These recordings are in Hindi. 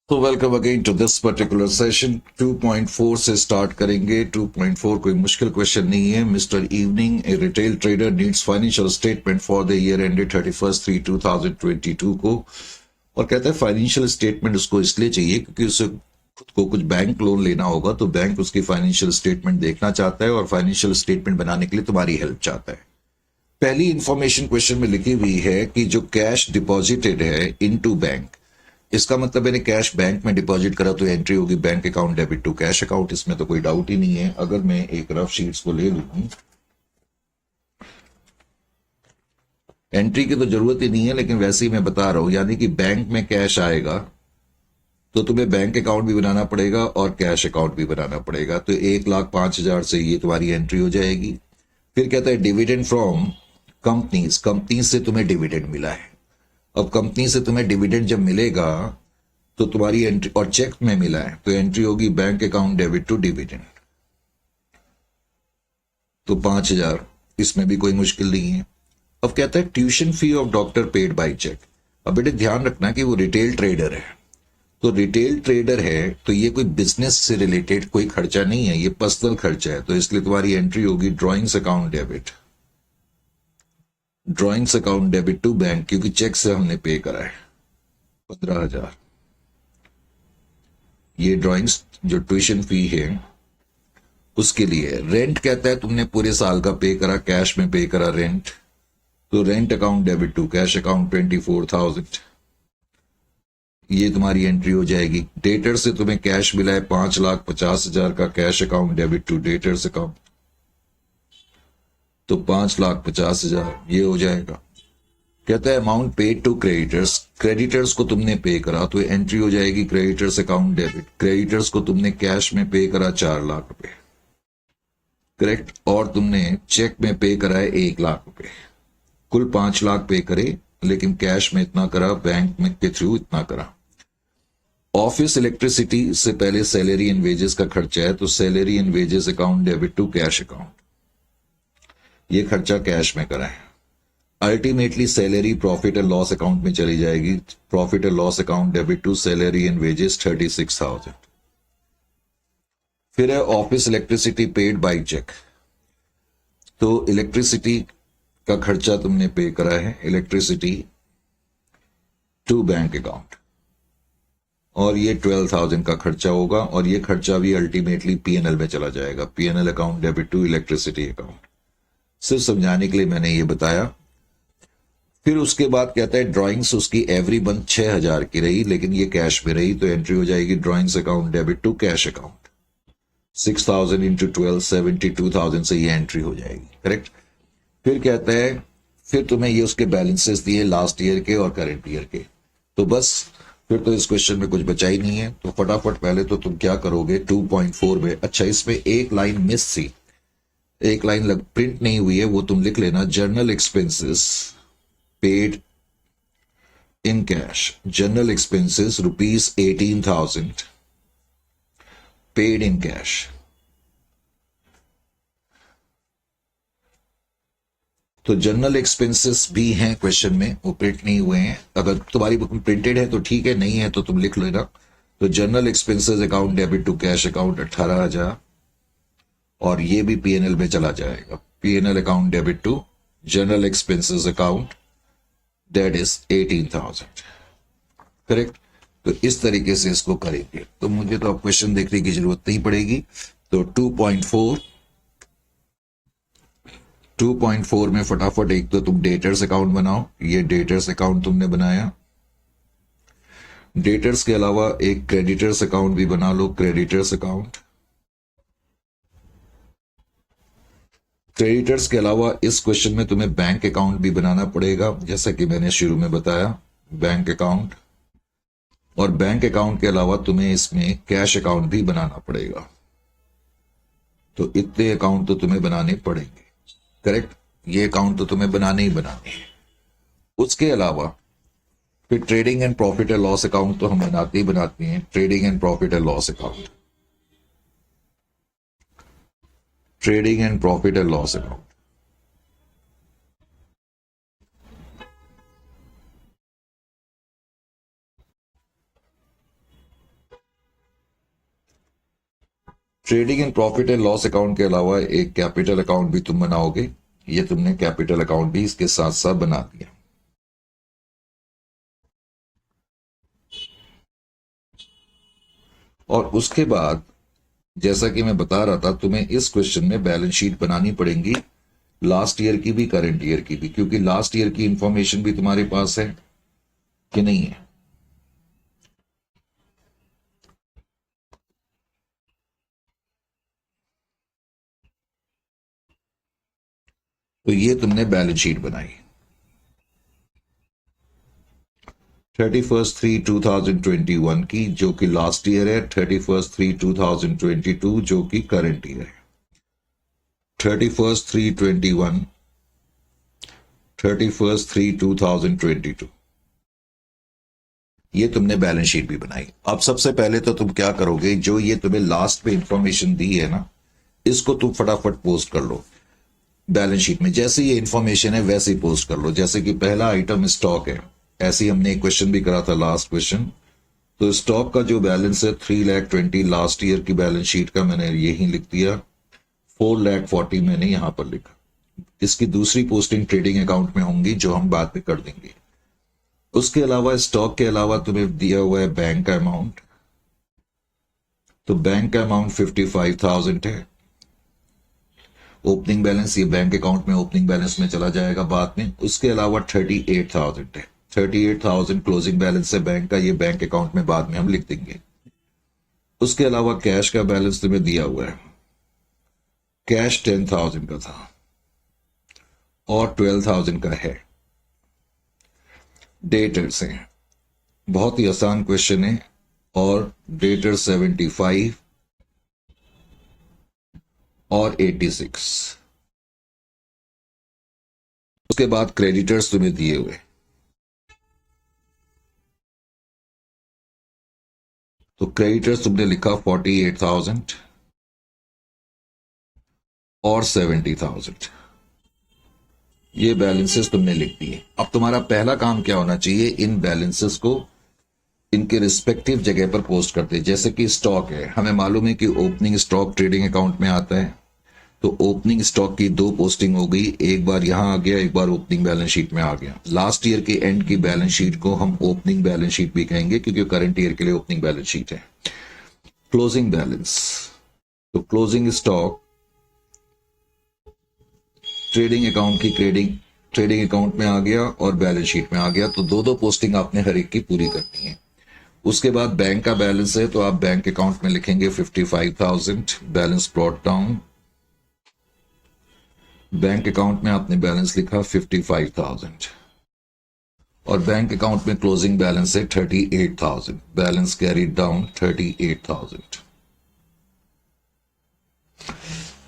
तो welcome again to this particular session 2.4 से स्टार्ट करेंगे। 2.4 कोई मुश्किल क्वेश्चन नहीं है। Mister evening, A retail trader needs financial statement for the year ended 31/3/2022 को, और कहता है फाइनेंशियल स्टेटमेंट उसको इसलिए चाहिए क्योंकि उसे खुद को कुछ बैंक लोन लेना होगा, तो बैंक उसकी फाइनेंशियल स्टेटमेंट देखना चाहता है और फाइनेंशियल स्टेटमेंट बनाने के लिए तुम्हारी हेल्प चाहता है। पहली इंफॉर्मेशन क्वेश्चन में लिखी हुई है कि जो कैश डिपॉजिटेड है इनटू बैंक, इसका मतलब मैंने कैश बैंक में डिपॉजिट करा तो एंट्री होगी bank account debit to cash account. इसमें तो कोई डाउट ही नहीं है। अगर मैं एक रफ शीट्स को ले लूं, एंट्री की तो जरूरत ही नहीं है, लेकिन वैसे ही मैं बता रहा हूं, यानी कि बैंक में कैश आएगा तो तुम्हें बैंक अकाउंट भी बनाना पड़ेगा और कैश अकाउंट भी बनाना पड़ेगा। तो 1,05,000 से ये तुम्हारी एंट्री हो जाएगी। फिर कहता है डिविडेंड फ्रॉम कंपनीज, कंपनी से तुम्हें डिविडेंड मिला है। अब कंपनी से तुम्हें डिविडेंड जब मिलेगा तो तुम्हारी एंट्री, और चेक में मिला है तो एंट्री होगी bank account debit to dividend. तो 5,000, इसमें भी कोई मुश्किल नहीं है। अब कहता है tuition fee of doctor paid by cheque. अब बेटे ध्यान रखना कि वो रिटेल ट्रेडर है, तो रिटेल ट्रेडर है तो ये कोई बिजनेस से रिलेटेड कोई खर्चा नहीं है, ये पर्सनल खर्चा है। तो इसलिए तुम्हारी एंट्री होगी drawings account debit, drawings account debit to bank, क्योंकि चेक से हमने पे करा है 15,000। ये ड्रॉइंग्स जो ट्यूशन फी है उसके लिए। रेंट कहता है तुमने पूरे साल का पे करा, कैश में पे करा रेंट, तो rent account debit to cash account 24,000, ये तुम्हारी एंट्री हो जाएगी। डेटर से तुम्हें कैश मिला है 5,50,000 का, cash account debit to debtors account, तो 5,50,000 ये हो जाएगा। कहता है amount paid to creditors, creditors को तुमने पे करा तो एंट्री हो जाएगी क्रेडिटर्स अकाउंट डेबिट। क्रेडिटर्स को तुमने कैश में पे करा 4,00,000 रुपए, करेक्ट, और तुमने चेक में पे करा है 1,00,000 रुपए। कुल 5,00,000 पे करे, लेकिन कैश में इतना करा, बैंक में के थ्रू इतना करा। ऑफिस इलेक्ट्रिसिटी से पहले सैलरी एंड वेजेस का खर्चा है, तो salary and wages account debit to cash account, ये खर्चा कैश में करा है। Ultimately salary profit and loss account में चली जाएगी, profit and loss account debit to salary and wages 36,000। फिर है office electricity paid by cheque, तो इलेक्ट्रिसिटी का खर्चा तुमने पे करा है, इलेक्ट्रिसिटी टू बैंक अकाउंट, और ये 12,000 का खर्चा होगा, और ये खर्चा भी अल्टीमेटली पीएनएल में चला जाएगा, PNL account debit to electricity account. सिर्फ समझाने के लिए मैंने ये बताया। फिर उसके बाद कहता है ड्राइंग्स उसकी एवरी मंथ 6,000 की रही, लेकिन ये कैश में रही, तो एंट्री हो जाएगी drawings account debit to cash account. 6,000 into 12, 72,000 से ये एंट्री हो जाएगी, करेक्ट। फिर कहता है फिर तुम्हें ये उसके बैलेंसेस दिए लास्ट ईयर के और करंट ईयर के, तो बस फिर तो इस क्वेश्चन में कुछ बचा ही नहीं है। तो फटाफट पहले तो तुम क्या करोगे 2.4 में। अच्छा, इसमें एक लाइन मिस थी, एक लाइन प्रिंट नहीं हुई है, वो तुम लिख लेना। Journal expenses paid in cash, general expenses ₹18,000 paid in cash. तो जनरल एक्सपेंसेस भी हैं क्वेश्चन में, वो प्रिंट नहीं हुए हैं। अगर तुम्हारी बुक में प्रिंटेड है तो ठीक है, नहीं है तो तुम लिख लेना। तो general expenses account debit to cash account 18,000, और ये भी पीएनएल में चला जाएगा, PNL account debit to general expenses account, that is 18,000, correct. तो इस तरीके से इसको करेंगे, तो मुझे तो अब क्वेश्चन देखने की जरूरत नहीं पड़ेगी। तो 2.4 में फटाफट एक तो तुम डेटर्स अकाउंट बनाओ, ये डेटर्स अकाउंट तुमने बनाया। डेटर्स के अलावा एक क्रेडिटर्स अकाउंट भी बना लो, क्रेडिटर्स अकाउंट। क्रेडिटर्स के अलावा इस क्वेश्चन में तुम्हें बैंक अकाउंट भी बनाना पड़ेगा, जैसा कि मैंने शुरू में बताया, बैंक अकाउंट। और बैंक अकाउंट के अलावा तुम्हें इसमें कैश अकाउंट भी बनाना पड़ेगा। तो इतने अकाउंट तो तुम्हें बनाने पड़ेंगे, करेक्ट। ये अकाउंट तो तुम्हें बनाने ही बनाने हैं। उसके अलावा फिर trading and profit and loss account तो हम बनाते हैं, trading and profit and loss account, trading and profit and loss account. Trading and profit and loss account के अलावा एक कैपिटल अकाउंट भी तुम बनाओगे। ये तुमने कैपिटल अकाउंट भी इसके साथ साथ बना दिया। और उसके बाद जैसा कि मैं बता रहा था, तुम्हें इस क्वेश्चन में बैलेंस शीट बनानी पड़ेगी, लास्ट ईयर की भी करंट ईयर की भी, क्योंकि लास्ट ईयर की इंफॉर्मेशन भी तुम्हारे पास है कि नहीं है। तो ये तुमने बैलेंस शीट बनाई 31/3/2021 की, जो कि लास्ट ईयर है, 31/3/2022 जो कि करंट ईयर है। 31/3/21, 31/3/2022, ये तुमने बैलेंस शीट भी बनाई। अब सबसे पहले तो तुम क्या करोगे, जो ये तुम्हें लास्ट पे इंफॉर्मेशन दी है ना, इसको तुम फटाफट पोस्ट कर लो बैलेंस शीट में। जैसे ये इंफॉर्मेशन है वैसे ही पोस्ट कर लो। जैसे कि पहला आइटम स्टॉक है, ऐसे ही हमने एक क्वेश्चन भी करा था लास्ट क्वेश्चन। तो स्टॉक का जो बैलेंस है 3,20,000 लास्ट ईयर की बैलेंस शीट का, मैंने यही लिख दिया। 4,40,000 मैंने यहां पर लिखा। इसकी दूसरी पोस्टिंग ट्रेडिंग अकाउंट में होंगी, जो हम बाद में कर देंगे। उसके अलावा स्टॉक के अलावा तुम्हें दिया हुआ है बैंक का अमाउंट। तो बैंक का अमाउंट 55,000 है। ओपनिंग बैलेंस ये बैंक अकाउंट में ओपनिंग बैलेंस में चला जाएगा बाद में। उसके अलावा 38,000 है। 38,000 क्लोजिंग बैलेंस है बैंक का, ये बैंक अकाउंट में बाद में हम लिख देंगे। उसके अलावा कैश का बैलेंस तुम्हें दिया हुआ है। कैश 10,000 का था और 12,000 का है। डेटर्स हैं, बहुत ही आसान क्वेश्चन है। और डेटर 75 और 86। उसके बाद क्रेडिटर्स तुम्हें दिए हुए। तो क्रेडिटर्स तुमने लिखा 48,000 और 70,000। ये बैलेंसेस तुमने लिख दिए। अब तुम्हारा पहला काम क्या होना चाहिए, इन बैलेंसेस को इनके रिस्पेक्टिव जगह पर पोस्ट करते। जैसे कि स्टॉक है, हमें मालूम है कि ओपनिंग स्टॉक ट्रेडिंग अकाउंट में आता है। तो ओपनिंग स्टॉक की 2 पोस्टिंग हो गई, एक बार यहां आ गया, एक बार ओपनिंग बैलेंस शीट में आ गया। लास्ट ईयर के एंड की बैलेंस शीट को हम ओपनिंग बैलेंस शीट भी कहेंगे, क्योंकि करंट ईयर के लिए ओपनिंग बैलेंस शीट है। क्लोजिंग बैलेंस, तो क्लोजिंग स्टॉक ट्रेडिंग अकाउंट की ट्रेडिंग अकाउंट में आ गया और बैलेंस शीट में आ गया। तो 2 पोस्टिंग आपने हर एक की पूरी करनी है। उसके बाद बैंक का बैलेंस है, तो आप बैंक अकाउंट में लिखेंगे 55,000, balance brought down. Bank account में आपने बैलेंस लिखा 55,000 और बैंक अकाउंट में क्लोजिंग बैलेंस है 38,000, बैलेंस कैरीड डाउन 38,000।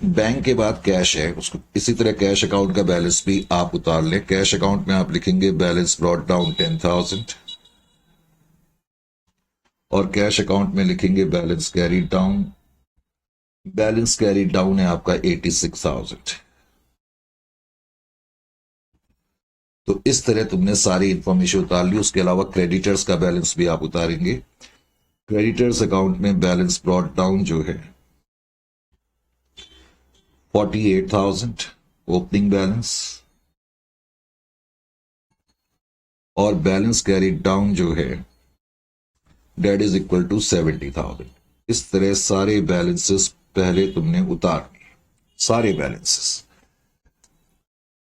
बैंक के बाद कैश है, उसको इसी तरह कैश अकाउंट का बैलेंस भी आप उतार लें। कैश अकाउंट में आप लिखेंगे बैलेंस ब्रॉट डाउन 10,000 और कैश अकाउंट में लिखेंगे balance carried down. Balance carried down है आपका 86,000। तो इस तरह तुमने सारी इंफॉर्मेशन उतार ली। उसके अलावा क्रेडिटर्स का बैलेंस भी आप उतारेंगे। क्रेडिटर्स अकाउंट में बैलेंस ब्रॉट डाउन जो है 48,000 ओपनिंग बैलेंस और बैलेंस कैरीड डाउन जो है डेट इज इक्वल टू 70,000। इस तरह सारे बैलेंसेस पहले तुमने उतारने, सारे बैलेंसेस।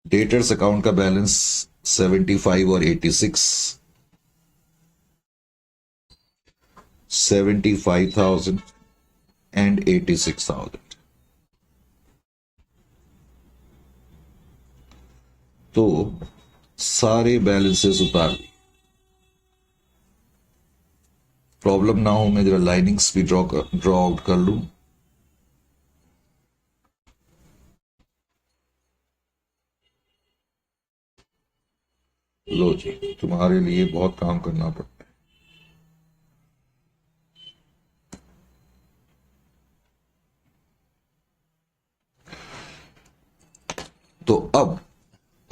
डेटर्स अकाउंट का बैलेंस 75 और 86, 75,000 एंड 86,000। तो सारे बैलेंसेस उतार ली। प्रॉब्लम ना हो, मैं जरा लाइनिंग्स भी ड्रॉ आउट कर लूं। लो जी, तुम्हारे लिए बहुत काम करना पड़ता है। तो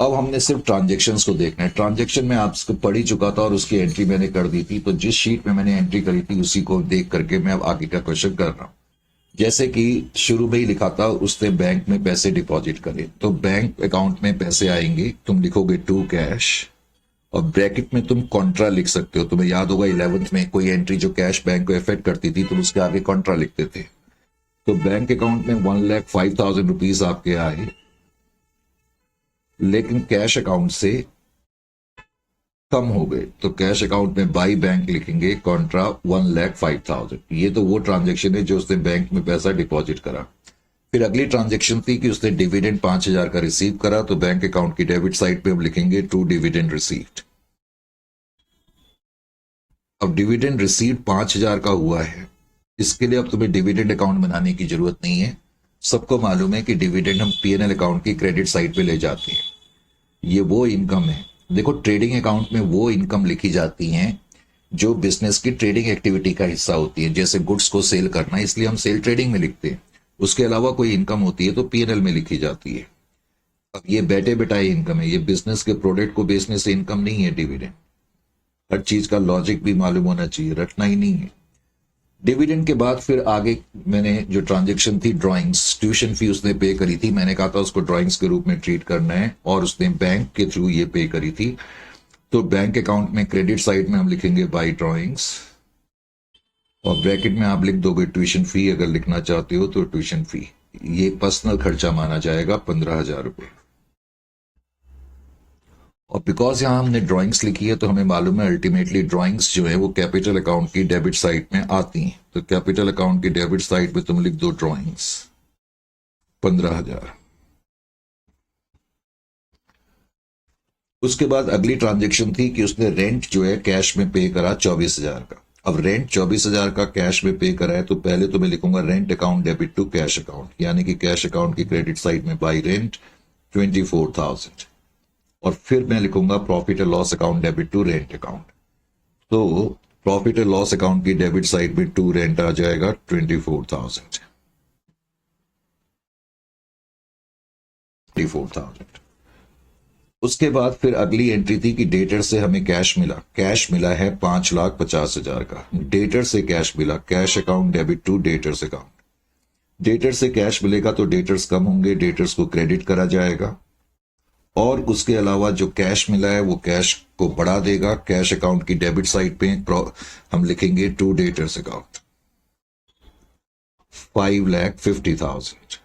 अब हमने सिर्फ ट्रांजैक्शंस को देखना है। ट्रांजैक्शन में आपको पढ़ ही चुका था और उसकी एंट्री मैंने कर दी थी। तो जिस शीट में मैंने एंट्री करी थी उसी को देख करके मैं अब आगे का क्वेश्चन कर रहा हूं। जैसे कि शुरू में ही लिखा था उसने बैंक में पैसे डिपॉजिट करे, तो बैंक अकाउंट में पैसे आएंगे, तुम लिखोगे टू कैश और ब्रैकेट में तुम कॉन्ट्रा लिख सकते हो। तुम्हें याद होगा 11th में कोई एंट्री जो कैश बैंक को इफेक्ट करती थी तुम उसके आगे कॉन्ट्रा लिखते थे। तो बैंक अकाउंट में 1,05,000 रुपीज आपके आए, लेकिन कैश अकाउंट से कम हो गए, तो कैश अकाउंट में बाई बैंक लिखेंगे कॉन्ट्रा 1,05,000। ये तो वो ट्रांजेक्शन है जो उसने बैंक में पैसा डिपॉजिट करा। फिर अगली ट्रांजेक्शन थी कि उसने डिविडेंड 5,000 का रिसीव करा, तो बैंक अकाउंट की डेबिट साइड पे हम लिखेंगे टू डिविडेंड रिसीव्ड। अब डिविडेंड रिसीव्ड 5,000 का हुआ है, इसके लिए अब तुम्हें डिविडेंड अकाउंट बनाने की जरूरत नहीं है। सबको मालूम है कि डिविडेंड हम पीएनएल अकाउंट की क्रेडिट साइड पे ले जाते हैं। ये वो इनकम है, देखो ट्रेडिंग अकाउंट में वो इनकम लिखी जाती हैं जो बिजनेस की ट्रेडिंग एक्टिविटी का हिस्सा होती है, जैसे गुड्स को सेल करना, इसलिए हम सेल ट्रेडिंग में लिखते हैं। उसके अलावा कोई इनकम होती है तो पीएनएल में लिखी जाती है। अब ये बैठे बैठाए इनकम है, ये बिजनेस के प्रोडक्ट को बेचने से इनकम नहीं है डिविडेंड। हर चीज का लॉजिक भी मालूम होना चाहिए, रटना ही नहीं है। डिविडेंड के बाद फिर आगे मैंने जो ट्रांजेक्शन थी ड्राइंग्स, ट्यूशन फी उसने पे करी थी, मैंने कहा था उसको ड्राइंग्स के रूप में ट्रीट करना है और उसने बैंक के थ्रू ये पे करी थी, तो बैंक अकाउंट में क्रेडिट साइड में हम लिखेंगे बाई ड्राइंग्स और ब्रैकेट में आप लिख दोगे ट्यूशन फी, अगर लिखना चाहते हो तो ट्यूशन फी। ये पर्सनल खर्चा माना जाएगा 15,000 रुपए। और बिकॉज यहां हमने ड्राइंग्स लिखी है तो हमें मालूम है अल्टीमेटली ड्राइंग्स जो है वो कैपिटल अकाउंट की डेबिट साइड में आती हैं, तो कैपिटल अकाउंट की डेबिट साइड पे तुम लिख दो ड्राइंग्स 15,000। उसके बाद अगली ट्रांजेक्शन थी कि उसने रेंट जो है कैश में पे करा 24,000 का। अब रेंट 24,000 का कैश में पे करा है, तो पहले तो मैं लिखूंगा rent account debit to cash account, यानी कि कैश अकाउंट की क्रेडिट साइड में बाई रेंट 24,000 और फिर मैं लिखूंगा profit and loss account debit to rent account. तो प्रॉफिट एंड लॉस अकाउंट की डेबिट साइड में टू रेंट आ जाएगा 24,000। उसके बाद फिर अगली एंट्री थी कि डेटर से हमें कैश मिला है 5,50,000 का। डेटर से कैश मिला, cash account debit to debtors account. Debtor से कैश मिलेगा तो डेटर्स कम होंगे, डेटर्स को क्रेडिट करा जाएगा और उसके अलावा जो कैश मिला है वो कैश को बढ़ा देगा। कैश अकाउंट की डेबिट साइड पे हम लिखेंगे टू डेटर्स अकाउंट 5,50,000।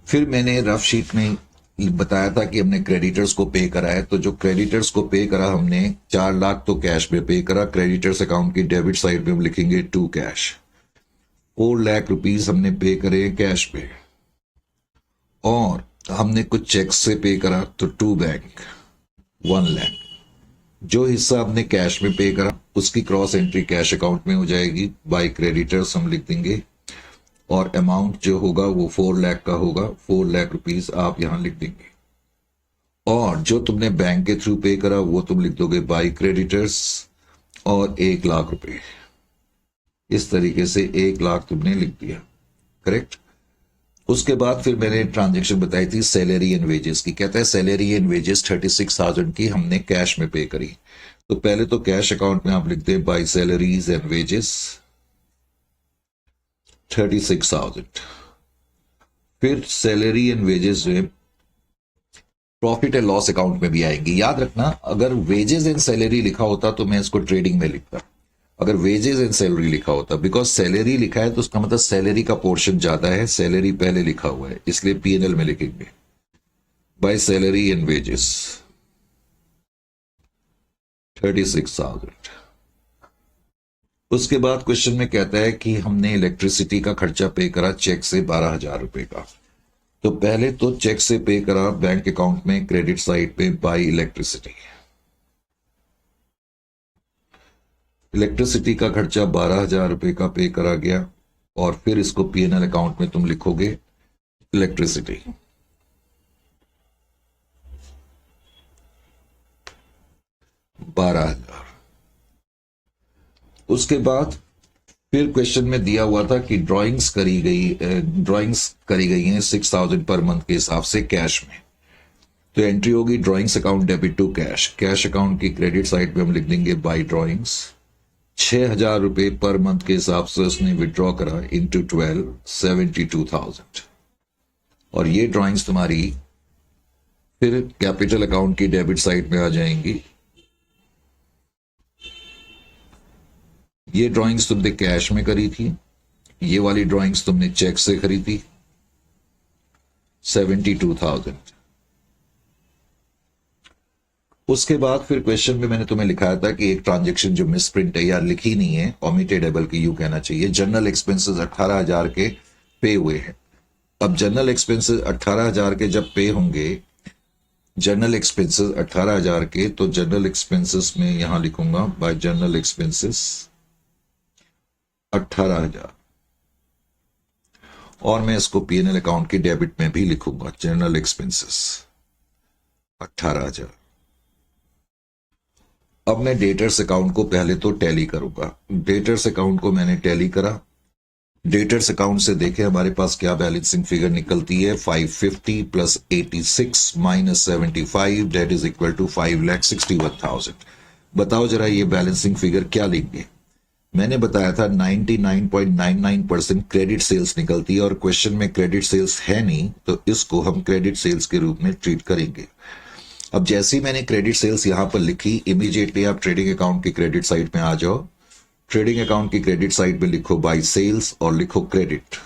फिर मैंने रफ शीट में बताया था कि हमने क्रेडिटर्स को पे करा है, तो जो क्रेडिटर्स को पे करा हमने 4 लाख तो कैश में पे करा। क्रेडिटर्स अकाउंट की डेबिट साइड पे हम लिखेंगे टू कैश। 4 लाख रुपीज हमने पे करे कैश पे और हमने कुछ चेक से पे करा तो टू बैंक 1 लाख। जो हिस्सा हमने कैश में पे करा उसकी क्रॉस एंट्री कैश अकाउंट में हो जाएगी, बाय क्रेडिटर्स हम लिख देंगे और अमाउंट जो होगा वो 4 लाख का होगा। 4 लाख रुपीज आप यहां लिख देंगे और जो तुमने बैंक के थ्रू पे करा वो तुम लिख दोगे बाय क्रेडिटर्स और 1 लाख रुपए। इस तरीके से 1 लाख तुमने लिख दिया, करेक्ट। उसके बाद फिर मैंने ट्रांजेक्शन बताई थी सैलरी एंड वेजेस की। कहता है सैलरी एंड वेजेस 36,000 की हमने कैश में पे करी, तो पहले तो कैश अकाउंट में आप लिखते हैं बाय सैलरीज एंड वेजेस 36,000। फिर सैलरी एंड वेजेस जो है प्रॉफिट एंड लॉस अकाउंट में भी आएंगी। याद रखना अगर वेजेस एंड सैलरी लिखा होता तो मैं इसको ट्रेडिंग में लिखता, अगर वेजेस एंड सैलरी लिखा होता, बिकॉज सैलरी लिखा है तो उसका मतलब सैलरी का पोर्शन ज्यादा है, सैलरी पहले लिखा हुआ है, इसलिए पीएनएल में लिखेंगे बाय सैलरी एंड वेजेस 36,000। उसके बाद क्वेश्चन में कहता है कि हमने इलेक्ट्रिसिटी का खर्चा पे करा चेक से 12,000 रुपए का। तो पहले तो चेक से पे करा बैंक अकाउंट में क्रेडिट साइड पे बाय इलेक्ट्रिसिटी। इलेक्ट्रिसिटी का खर्चा 12,000 रुपए का पे करा गया और फिर इसको पीएनएल अकाउंट में तुम लिखोगे इलेक्ट्रिसिटी 12,000। उसके बाद फिर क्वेश्चन में दिया हुआ था कि ड्राइंग्स करी गई हैं 6,000 पर मंथ के हिसाब से कैश में, तो एंट्री होगी drawings account debit to cash. Cash account की क्रेडिट साइड पे हम लिख देंगे बाय ड्राइंग्स ₹6,000 पर मंथ के हिसाब से उसने विड्रॉ करा इंटू 12, 72,000। और ये ड्राइंग्स तुम्हारी फिर कैपिटल अकाउंट की डेबिट साइड में आ जाएंगी। ये ड्राइंग्स तुमने कैश में करी थी, ये वाली ड्राइंग्स तुमने चेक से खरीदी 72,000। उसके बाद फिर क्वेश्चन में मैंने तुम्हें लिखाया था कि एक ट्रांजैक्शन जो मिस प्रिंट है या लिखी नहीं है, ओमिटेडेबल की यूं कहना चाहिए, जनरल एक्सपेंसेस 18,000 के पे हुए हैं। अब जनरल एक्सपेंसेस 18,000 के जब पे होंगे, जनरल एक्सपेंसेस 18,000 के, तो जनरल एक्सपेंसेस में यहां लिखूंगा बाय जनरल एक्सपेंसेस 18,000, और मैं इसको पीएनएल अकाउंट की डेबिट में भी लिखूंगा जनरल एक्सपेंसेस 18,000। अब मैं डेटर्स अकाउंट को पहले तो टैली करूंगा। डेटर्स अकाउंट को मैंने टैली करा। डेटर्स अकाउंट से देखें हमारे पास क्या बैलेंसिंग फिगर निकलती है, 550 plus 86 minus 75 that is equal to 5,61,000। बताओ जरा ये बैलेंसिंग फिगर क्या लिखेंगे। मैंने बताया था 99.99% क्रेडिट सेल्स निकलती है, और क्वेश्चन में क्रेडिट सेल्स है नहीं, तो इसको हम क्रेडिट सेल्स के रूप में ट्रीट करेंगे। अब जैसे ही मैंने क्रेडिट सेल्स यहां पर लिखी, इमीडिएटली आप ट्रेडिंग अकाउंट की क्रेडिट साइड में आ जाओ। ट्रेडिंग अकाउंट की क्रेडिट साइड में लिखो बाय सेल्स और लिखो क्रेडिट।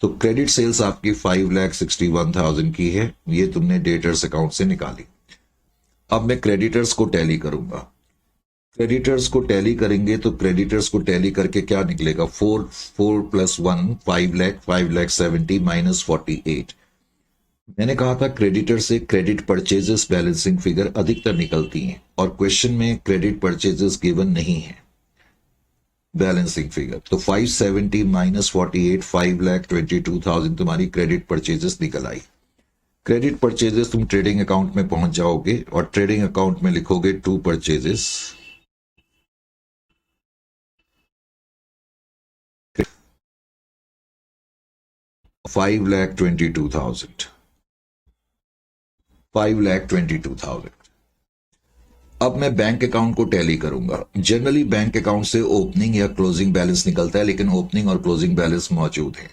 तो क्रेडिट सेल्स आपकी 5,61,000 की है, ये तुमने डेटर्स अकाउंट से निकाली। अब मैं क्रेडिटर्स को टैली करूंगा। क्रेडिटर्स को टैली करेंगे तो क्रेडिटर्स को टैली करके क्या निकलेगा, 4 प्लस 1 5 लाख, 5,70,000 माइनस 48। मैंने कहा था क्रेडिटर से क्रेडिट परचेजेस बैलेंसिंग फिगर अधिकतर निकलती हैं, और क्वेश्चन में क्रेडिट परचेजेस गिवन नहीं है बैलेंसिंग फिगर। तो 570 माइनस 48, 5,22,000 तुम्हारी क्रेडिट परचेजेस निकल आई। क्रेडिट परचेजेस तुम ट्रेडिंग अकाउंट में पहुंच जाओगे और ट्रेडिंग अकाउंट में लिखोगे टू परचेजेस, $5,22,000। अब मैं बैंक अकाउंट को टैली करूंगा। जनरली बैंक अकाउंट से ओपनिंग या क्लोजिंग बैलेंस निकलता है, लेकिन ओपनिंग और क्लोजिंग बैलेंस मौजूद है।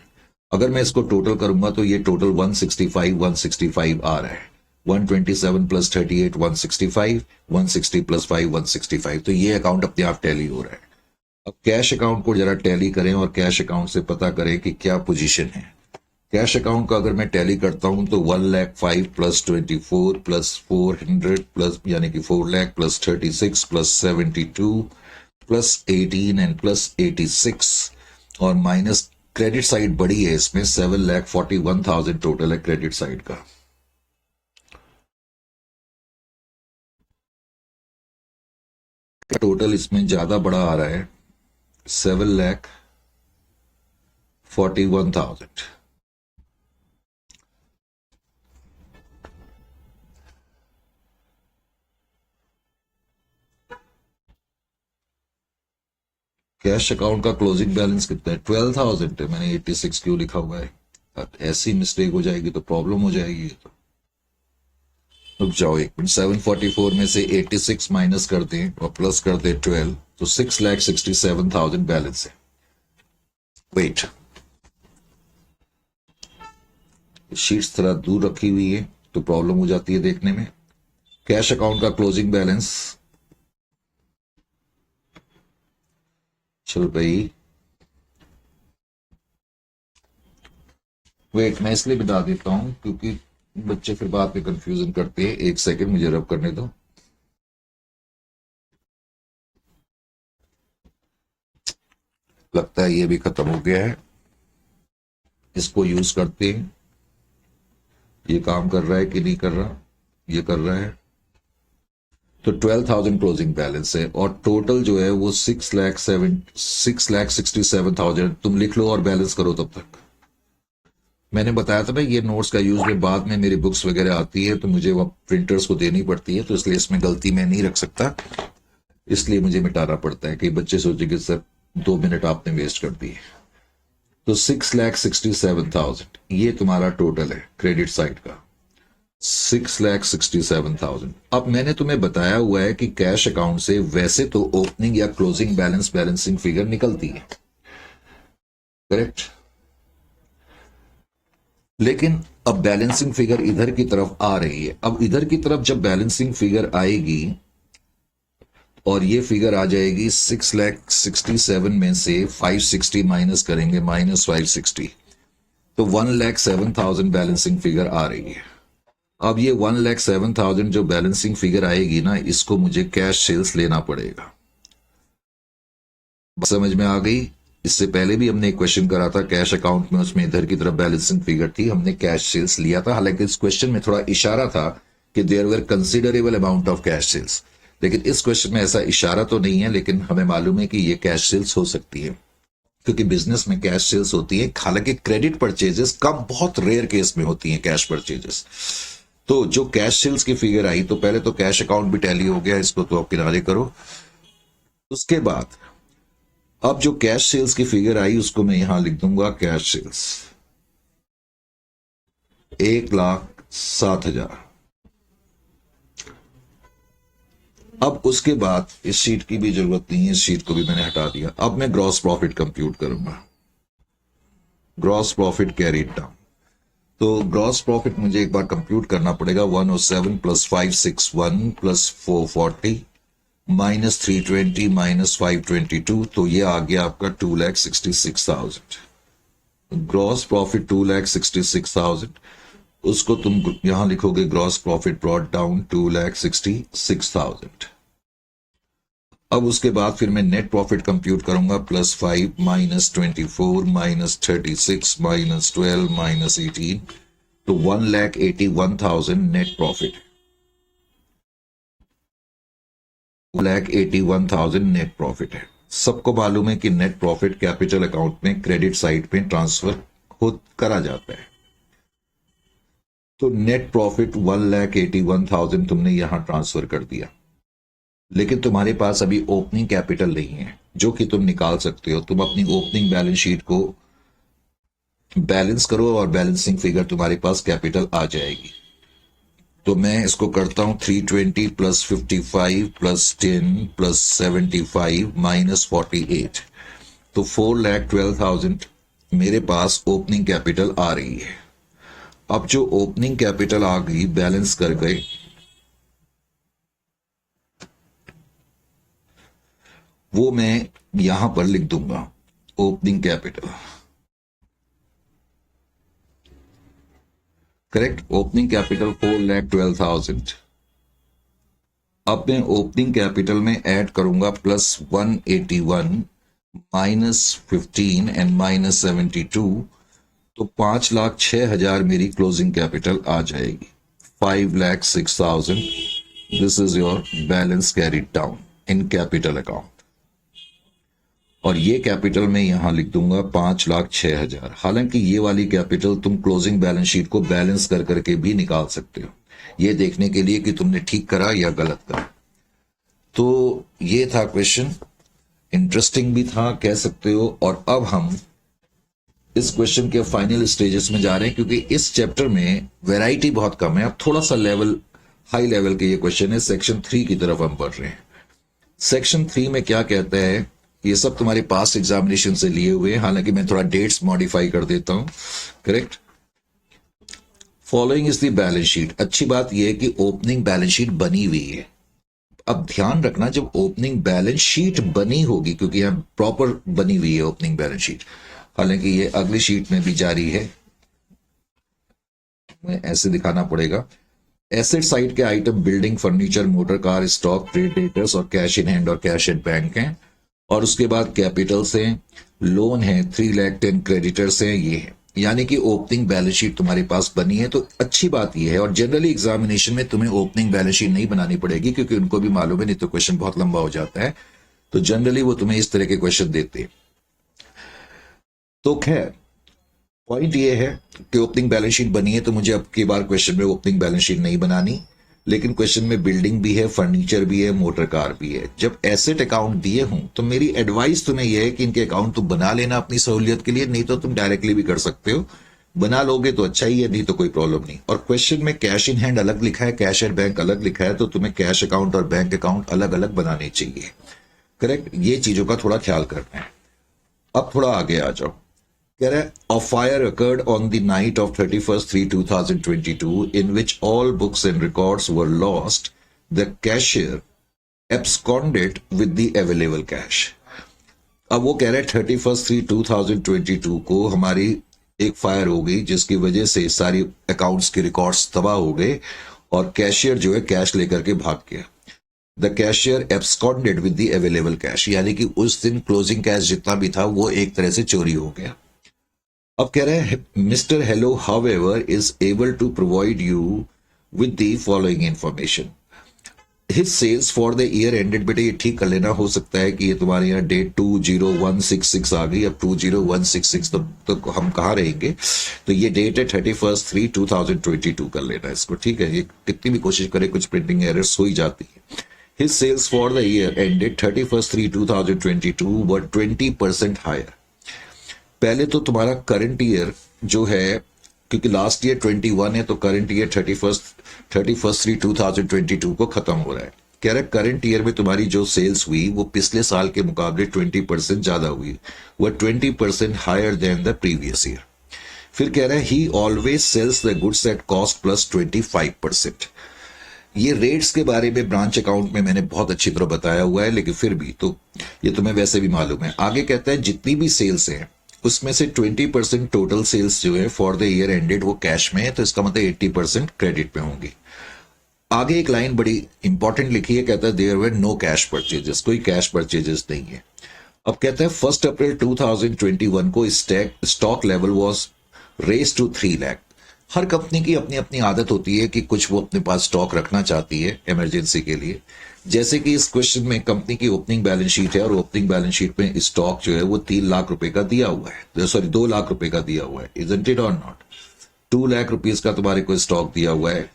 अगर मैं इसको टोटल करूंगा तो ये टोटल 165 आ रहा है। 127 प्लस 38 165, 160 प्लस 5 165, तो ये अकाउंट अपने आप टैली हो रहा है। अब कैश अकाउंट को जरा टैली करें और कैश अकाउंट से पता करें कि क्या पोजीशन है। कैश अकाउंट का अगर मैं टैली करता हूं तो 1,05,000 प्लस 24 प्लस 400 प्लस यानी कि 4 lakh plus 36 plus 72 plus 18 and plus 86, और माइनस क्रेडिट साइड बड़ी है इसमें, 7,41,000 टोटल है क्रेडिट साइड का। टोटल इसमें ज्यादा बड़ा आ रहा है, 7,41,000। कैश अकाउंट का क्लोजिंग बैलेंस कितना है, 12,000 है। मैंने 86 क्यों लिखा हुआ है, ऐसी मिस्टेक हो जाएगी तो प्रॉब्लम हो जाएगी। तो रुक जाओ एक मिनट, 744 में से 86 माइनस कर दें और प्लस कर दें 12, तो 6,67,000 बैलेंस है। वेट, शीट्स थोड़ा दूर रखी हुई है तो प्रॉब्लम हो जाती है देखने में। कैश अकाउंट का क्लोजिंग बैलेंस, चल भाई वेट, मैं इसलिए बता देता हूं क्योंकि बच्चे फिर बाद में कंफ्यूजन करते हैं। एक सेकंड मुझे रब करने दो। लगता है ये भी खत्म हो गया है, इसको यूज करते हैं। ये काम कर रहा है कि नहीं कर रहा, ये कर रहा है। तो 12,000 क्लोजिंग बैलेंस है, और टोटल जो है वो 6,67,000। तुम लिख लो और बैलेंस करो तब तक। मैंने बताया था ना ये नोट्स का यूज में बाद में मेरी बुक्स वगैरह आती है तो मुझे वो प्रिंटर्स को देनी पड़ती है, तो इसलिए इसमें गलती मैं नहीं रख सकता, इसलिए मुझे मिटाना पड़ता है। कई बच्चे सोचेंगे सर 2 मिनट आपने वेस्ट कर दिए। तो 6,67,000 ये तुम्हारा टोटल है क्रेडिट साइड का। 6,67,000। अब मैंने तुम्हें बताया हुआ है कि कैश अकाउंट से वैसे तो ओपनिंग या क्लोजिंग बैलेंस बैलेंसिंग फिगर निकलती है, करेक्ट, लेकिन अब बैलेंसिंग फिगर इधर की तरफ आ रही है। अब इधर की तरफ जब बैलेंसिंग फिगर आएगी और ये फिगर आ जाएगी 6,67,000 में से 560 माइनस करेंगे, -560, तो 1,07,000 बैलेंसिंग फिगर आ रही है। अब ये 1,07,000 जो बैलेंसिंग फिगर आएगी ना, इसको मुझे कैश सेल्स लेना पड़ेगा। समझ में आ गई? इससे पहले भी हमने एक क्वेश्चन करा था कैश अकाउंट में, उसमें इधर की तरफ बैलेंसिंग फिगर थी, हमने कैश सेल्स लिया था। हालांकि इस क्वेश्चन में थोड़ा इशारा था कि there were considerable amount of cash sales, लेकिन इस क्वेश्चन में ऐसा इशारा तो नहीं है, लेकिन हमें मालूम है कि ये कैश सेल्स हो सकती है क्योंकि बिजनेस में कैश सेल्स होती है। हालांकि क्रेडिट परचेजेस कम, बहुत रेयर केस में होती हैं कैश परचेजेस। तो जो कैश सेल्स की फिगर आई, तो पहले तो कैश अकाउंट भी टैली हो गया, इसको तो आप किनारे करो। उसके बाद अब जो कैश सेल्स की फिगर आई उसको मैं यहां लिख दूंगा कैश सेल्स 1,07,000। अब उसके बाद इस शीट की भी जरूरत नहीं है, इस शीट को भी मैंने हटा दिया। अब मैं ग्रॉस प्रॉफिट कंप्यूट करूंगा, ग्रॉस प्रॉफिट कैरीड डाउन। तो ग्रॉस प्रॉफिट मुझे एक बार कंप्यूट करना पड़ेगा, 107 प्लस 561 प्लस 440 माइनस 320 माइनस 522, तो ये आ गया आपका 2,66,000। ग्रॉस प्रॉफिट 2,66,000, उसको तुम यहां लिखोगे ग्रॉस प्रॉफिट ब्रॉट डाउन 2,66,000। अब उसके बाद फिर मैं नेट प्रॉफिट कंप्यूट करूंगा, +5 माइनस 24 माइनस 36 माइनस 12 माइनस 18, तो 1,81,000 नेट प्रॉफिट, 1,81,000 नेट प्रॉफिट है। सबको मालूम है कि नेट प्रॉफिट कैपिटल अकाउंट में क्रेडिट साइड में ट्रांसफर करा जाता है। तो नेट प्रॉफिट 1,81,000 तुमने यहां ट्रांसफर कर दिया, लेकिन तुम्हारे पास अभी ओपनिंग कैपिटल नहीं है जो कि तुम निकाल सकते हो। तुम अपनी ओपनिंग बैलेंस शीट को बैलेंस करो और बैलेंसिंग फिगर तुम्हारे पास कैपिटल आ जाएगी। तो मैं इसको करता हूं 320 प्लस 55 प्लस 10 प्लस 75 माइनस 48, तो 4,12,000 मेरे पास ओपनिंग कैपिटल आ रही है। अब जो ओपनिंग कैपिटल आ गई, बैलेंस कर गए, वो मैं यहां पर लिख दूंगा opening capital, correct. Opening capital 4,12,000। अब मैं ओपनिंग कैपिटल में ऐड करूंगा +181 माइनस 15 एंड माइनस 72, तो 5,06,000 मेरी क्लोजिंग कैपिटल आ जाएगी। 5,06,000, this is your balance carried down in capital account. और ये कैपिटल मैं यहां लिख दूंगा 5,06,000। हालांकि ये वाली कैपिटल तुम क्लोजिंग बैलेंस शीट को बैलेंस कर करके भी निकाल सकते हो, ये देखने के लिए कि तुमने ठीक करा या गलत करा। तो ये था क्वेश्चन, इंटरेस्टिंग भी था कह सकते हो। और अब हम इस क्वेश्चन के फाइनल स्टेजेस में जा रहे हैं, क्योंकि इस चैप्टर में वैरायटी बहुत कम है। अब थोड़ा सा लेवल, हाई लेवल के ये क्वेश्चन है। सेक्शन 3 की तरफ हम बढ़ रहे हैं। सेक्शन 3 में क्या कहता है, ये सब तुम्हारे पास एग्जामिनेशन से लिए हुए हैं, हालांकि मैं थोड़ा डेट्स मॉडिफाई कर देता हूं, correct. Following is the balance sheet. अच्छी बात यह है कि ओपनिंग बैलेंस शीट बनी हुई है। अब ध्यान रखना, जब ओपनिंग बैलेंस शीट बनी होगी, क्योंकि यहां प्रॉपर बनी हुई है ओपनिंग बैलेंस शीट, हालांकि ये अगली शीट में भी जारी है, मैं ऐसे दिखाना पड़ेगा। एसेट साइड के item building, furniture, motor car, stock, trade debtors और कैश इन हैंड और कैश एट बैंक हैं। और उसके बाद कैपिटल्स हैं, लोन है, 3,10,000 क्रेडिटर्स हैं, ये है। यानी कि ओपनिंग बैलेंस शीट तुम्हारे पास बनी है। तो अच्छी बात यह है, और जनरली एग्जामिनेशन में तुम्हें ओपनिंग बैलेंस शीट नहीं बनानी पड़ेगी, क्योंकि उनको भी मालूम है नहीं तो क्वेश्चन बहुत लंबा हो जाता है। तो जनरली वो तुम्हें इस तरह के क्वेश्चन देते हैं। तो खैर, पॉइंट ये है कि ओपनिंग बैलेंस शीट बनी है, तो मुझे अब की बार क्वेश्चन में ओपनिंग बैलेंस शीट नहीं बनानी। लेकिन क्वेश्चन में बिल्डिंग भी है, फर्नीचर भी है, मोटर कार भी है। जब एसेट अकाउंट दिए हों तो मेरी एडवाइस तुम्हें यह है कि इनके अकाउंट तुम बना लेना अपनी सहूलियत के लिए, नहीं तो तुम डायरेक्टली भी कर सकते हो। बना लोगे तो अच्छा ही है, नहीं तो कोई प्रॉब्लम नहीं। और क्वेश्चन में कैश इन हैंड अलग लिखा है, कैश एट बैंक अलग लिखा है, तो तुम्हें कैश अकाउंट और बैंक अकाउंट अलग अलग बनाने चाहिए। करेक्ट, ये चीजों का थोड़ा ख्याल करना है। अब थोड़ा आगे आ जाओ। कह रहा है a fire occurred on the night of 31st 3 2022 in which all books and records were lost. The cashier absconded with the available cash. अब वो कह रहे हैं 31st 3 2022 को हमारी एक फायर हो गई जिसकी वजह से सारी अकाउंट्स के रिकॉर्ड्स तबाह हो गए और कैशियर जो है कैश लेकर के भाग गया। The cashier absconded with the available cash, यानी कि उस दिन क्लोजिंग कैश जितना भी था वो एक तरह से चोरी हो गया। अब कह रहे हैं mister Hello however is able to provide you with the following information. His sales for the year ended, बेटे ये ठीक कर लेना, हो सकता है कि ये तुम्हारे यहाँ डेट 20166 आ गई। अब 20166 तो हम कहाँ रहेंगे, तो ये डेट है 31st 3 2022 कर लेना इसको, ठीक है। ये कितनी भी कोशिश करे कुछ प्रिंटिंग एरर्स हो ही जाती है। His sales for the year ended 31st 3 2022 were 20% higher. पहले तो तुम्हारा करंट ईयर जो है, क्योंकि लास्ट ईयर 21 है तो करंट ईयर 31st 3 2022 को खत्म हो रहा है। कह रहा है करंट ईयर में तुम्हारी जो सेल्स हुई वो पिछले साल के मुकाबले 20% ज्यादा हुई, वो 20% higher than the previous year. फिर कह रहा है he always sells the goods at cost plus 25%। ये रेट्स के बारे में ब्रांच अकाउंट में मैंने बहुत अच्छी तरह बताया हुआ है, लेकिन फिर भी तो ये तुम्हें वैसे भी मालूम है। आगे कहता है जितनी भी सेल्स हैं उसमें से 20% टोटल सेल्स जो है फॉर द ईयर एंडेड वो कैश में है, तो इसका मतलब 80% क्रेडिट में होंगी। आगे एक लाइन बड़ी इंपॉर्टेंट लिखी है, कहता है there were no cash purchases, कोई कैश परचेजेस नहीं है। अब कहता है 1 अप्रैल 2021 को stock level was raise to 3 lakh. हर कंपनी की अपनी अपनी आदत होती है कि कुछ वो अपने पास स्टॉक रखना चाहती है इमरजेंसी के लिए। जैसे कि इस क्वेश्चन में कंपनी की ओपनिंग बैलेंस शीट है और ओपनिंग बैलेंस शीट में स्टॉक जो है वो 3 लाख रुपए का दिया हुआ है, सॉरी 2 लाख रुपए का दिया हुआ है, इजंट इट और नॉट। 2 लाख रुपीज का तुम्हारे को स्टॉक दिया हुआ है।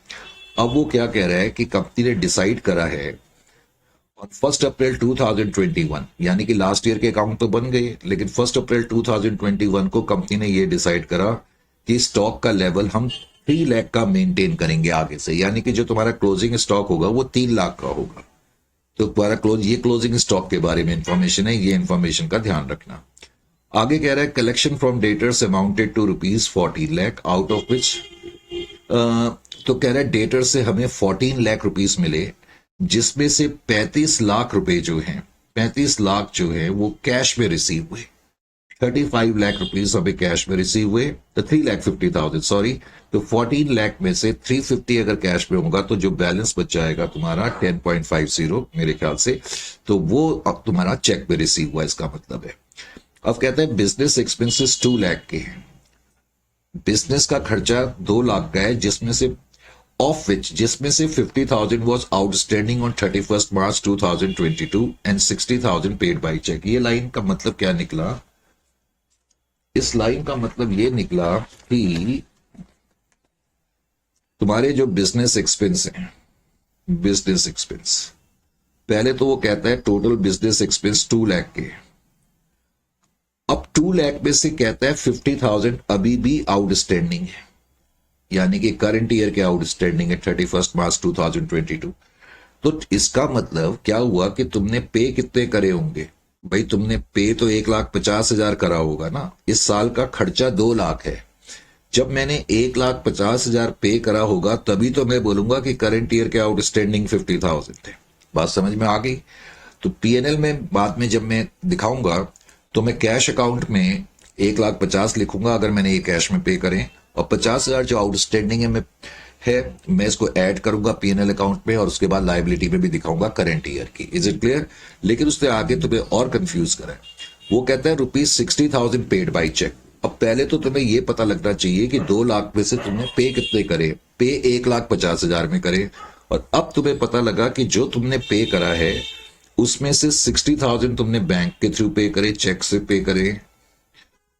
अब वो क्या कह रहा है कि कंपनी ने डिसाइड करा है ऑन 1 अप्रैल 2021, यानी कि लास्ट ईयर के अकाउंट तो बन गए, लेकिन 1 अप्रैल 2021 को कंपनी ने ये डिसाइड करा कि स्टॉक का लेवल हम 3 लाख का मेंटेन करेंगे आगे से, यानी कि जो तुम्हारा क्लोजिंग स्टॉक होगा वो 3 लाख का होगा। तो तुम्हारा ये क्लोजिंग स्टॉक के बारे में इंफॉर्मेशन है, ये इंफॉर्मेशन का ध्यान रखना। आगे कह रहा है collection from debtors amounted to ₹14 lakh out of which, तो कह रहा है डेटर से हमें 14 लाख रुपीस मिले, जिसमें से 35 लाख रुपए जो हैं, 35 लाख जो है वो कैश में रिसीव हुए। 35 लाख रुपीस हमें कैश में रिसीव हुए, तो 3,50,000 सॉरी, तो 14 लाख में से 350 अगर कैश में होगा तो जो बैलेंस बच जाएगा तुम्हारा 10.50 मेरे ख्याल से, तो वो अब तुम्हारा चेक में रिसीव हुआ, इसका मतलब है। अब कहते हैं बिजनेस एक्सपेंसेस 2 लाख के हैं, बिजनेस का खर्चा 2 लाख का है, जिसमें से 50,000 was outstanding on 31st March 2022 and 60,000 paid by check। ये लाइन का मतलब क्या निकला, इस लाइन का मतलब ये निकला कि तुम्हारे जो बिजनेस एक्सपेंस हैं, बिजनेस एक्सपेंस, पहले तो वो कहता है टोटल बिजनेस एक्सपेंस 2 लाख के, अब 2 लाख में से कहता है 50,000 अभी भी आउटस्टैंडिंग है, यानी कि करंट ईयर के आउटस्टैंडिंग है 31 मार्च 2022। तो इसका मतलब क्या हुआ कि तुमने पे कितने करे होंगे भाई, तुमने पे तो 1,50,000 करा होगा ना। इस साल का खर्चा 2 लाख है, जब मैंने 1,50,000 पे करा होगा तभी तो मैं बोलूंगा कि करंट ईयर के आउटस्टैंडिंग 50,000 थे। बात समझ में आ गई। तो पीएनएल में बाद में जब मैं दिखाऊंगा तो मैं कैश अकाउंट में 1,50,000 लिखूंगा अगर मैंने ये कैश में पे करें, और 50,000 जो आउटस्टैंडिंग मैं इसको ऐड करूंगा पीएनएल अकाउंट में, और उसके बाद लायबिलिटी में भी दिखाऊंगा करंट ईयर की। Is it clear? लेकिन उससे आगे तुम्हें और कंफ्यूज करें, वो कहता है ₹60,000 पेड बाई चेक। अब पहले तो तुम्हें ये पता लगना चाहिए कि 2 लाख में से तुमने पे कितने करे, पे 1,50,000 में करे, और अब तुम्हें पता लगा कि जो तुमने पे करा है उसमें से 60,000 तुमने बैंक के थ्रू पे करे, चेक से पे करे,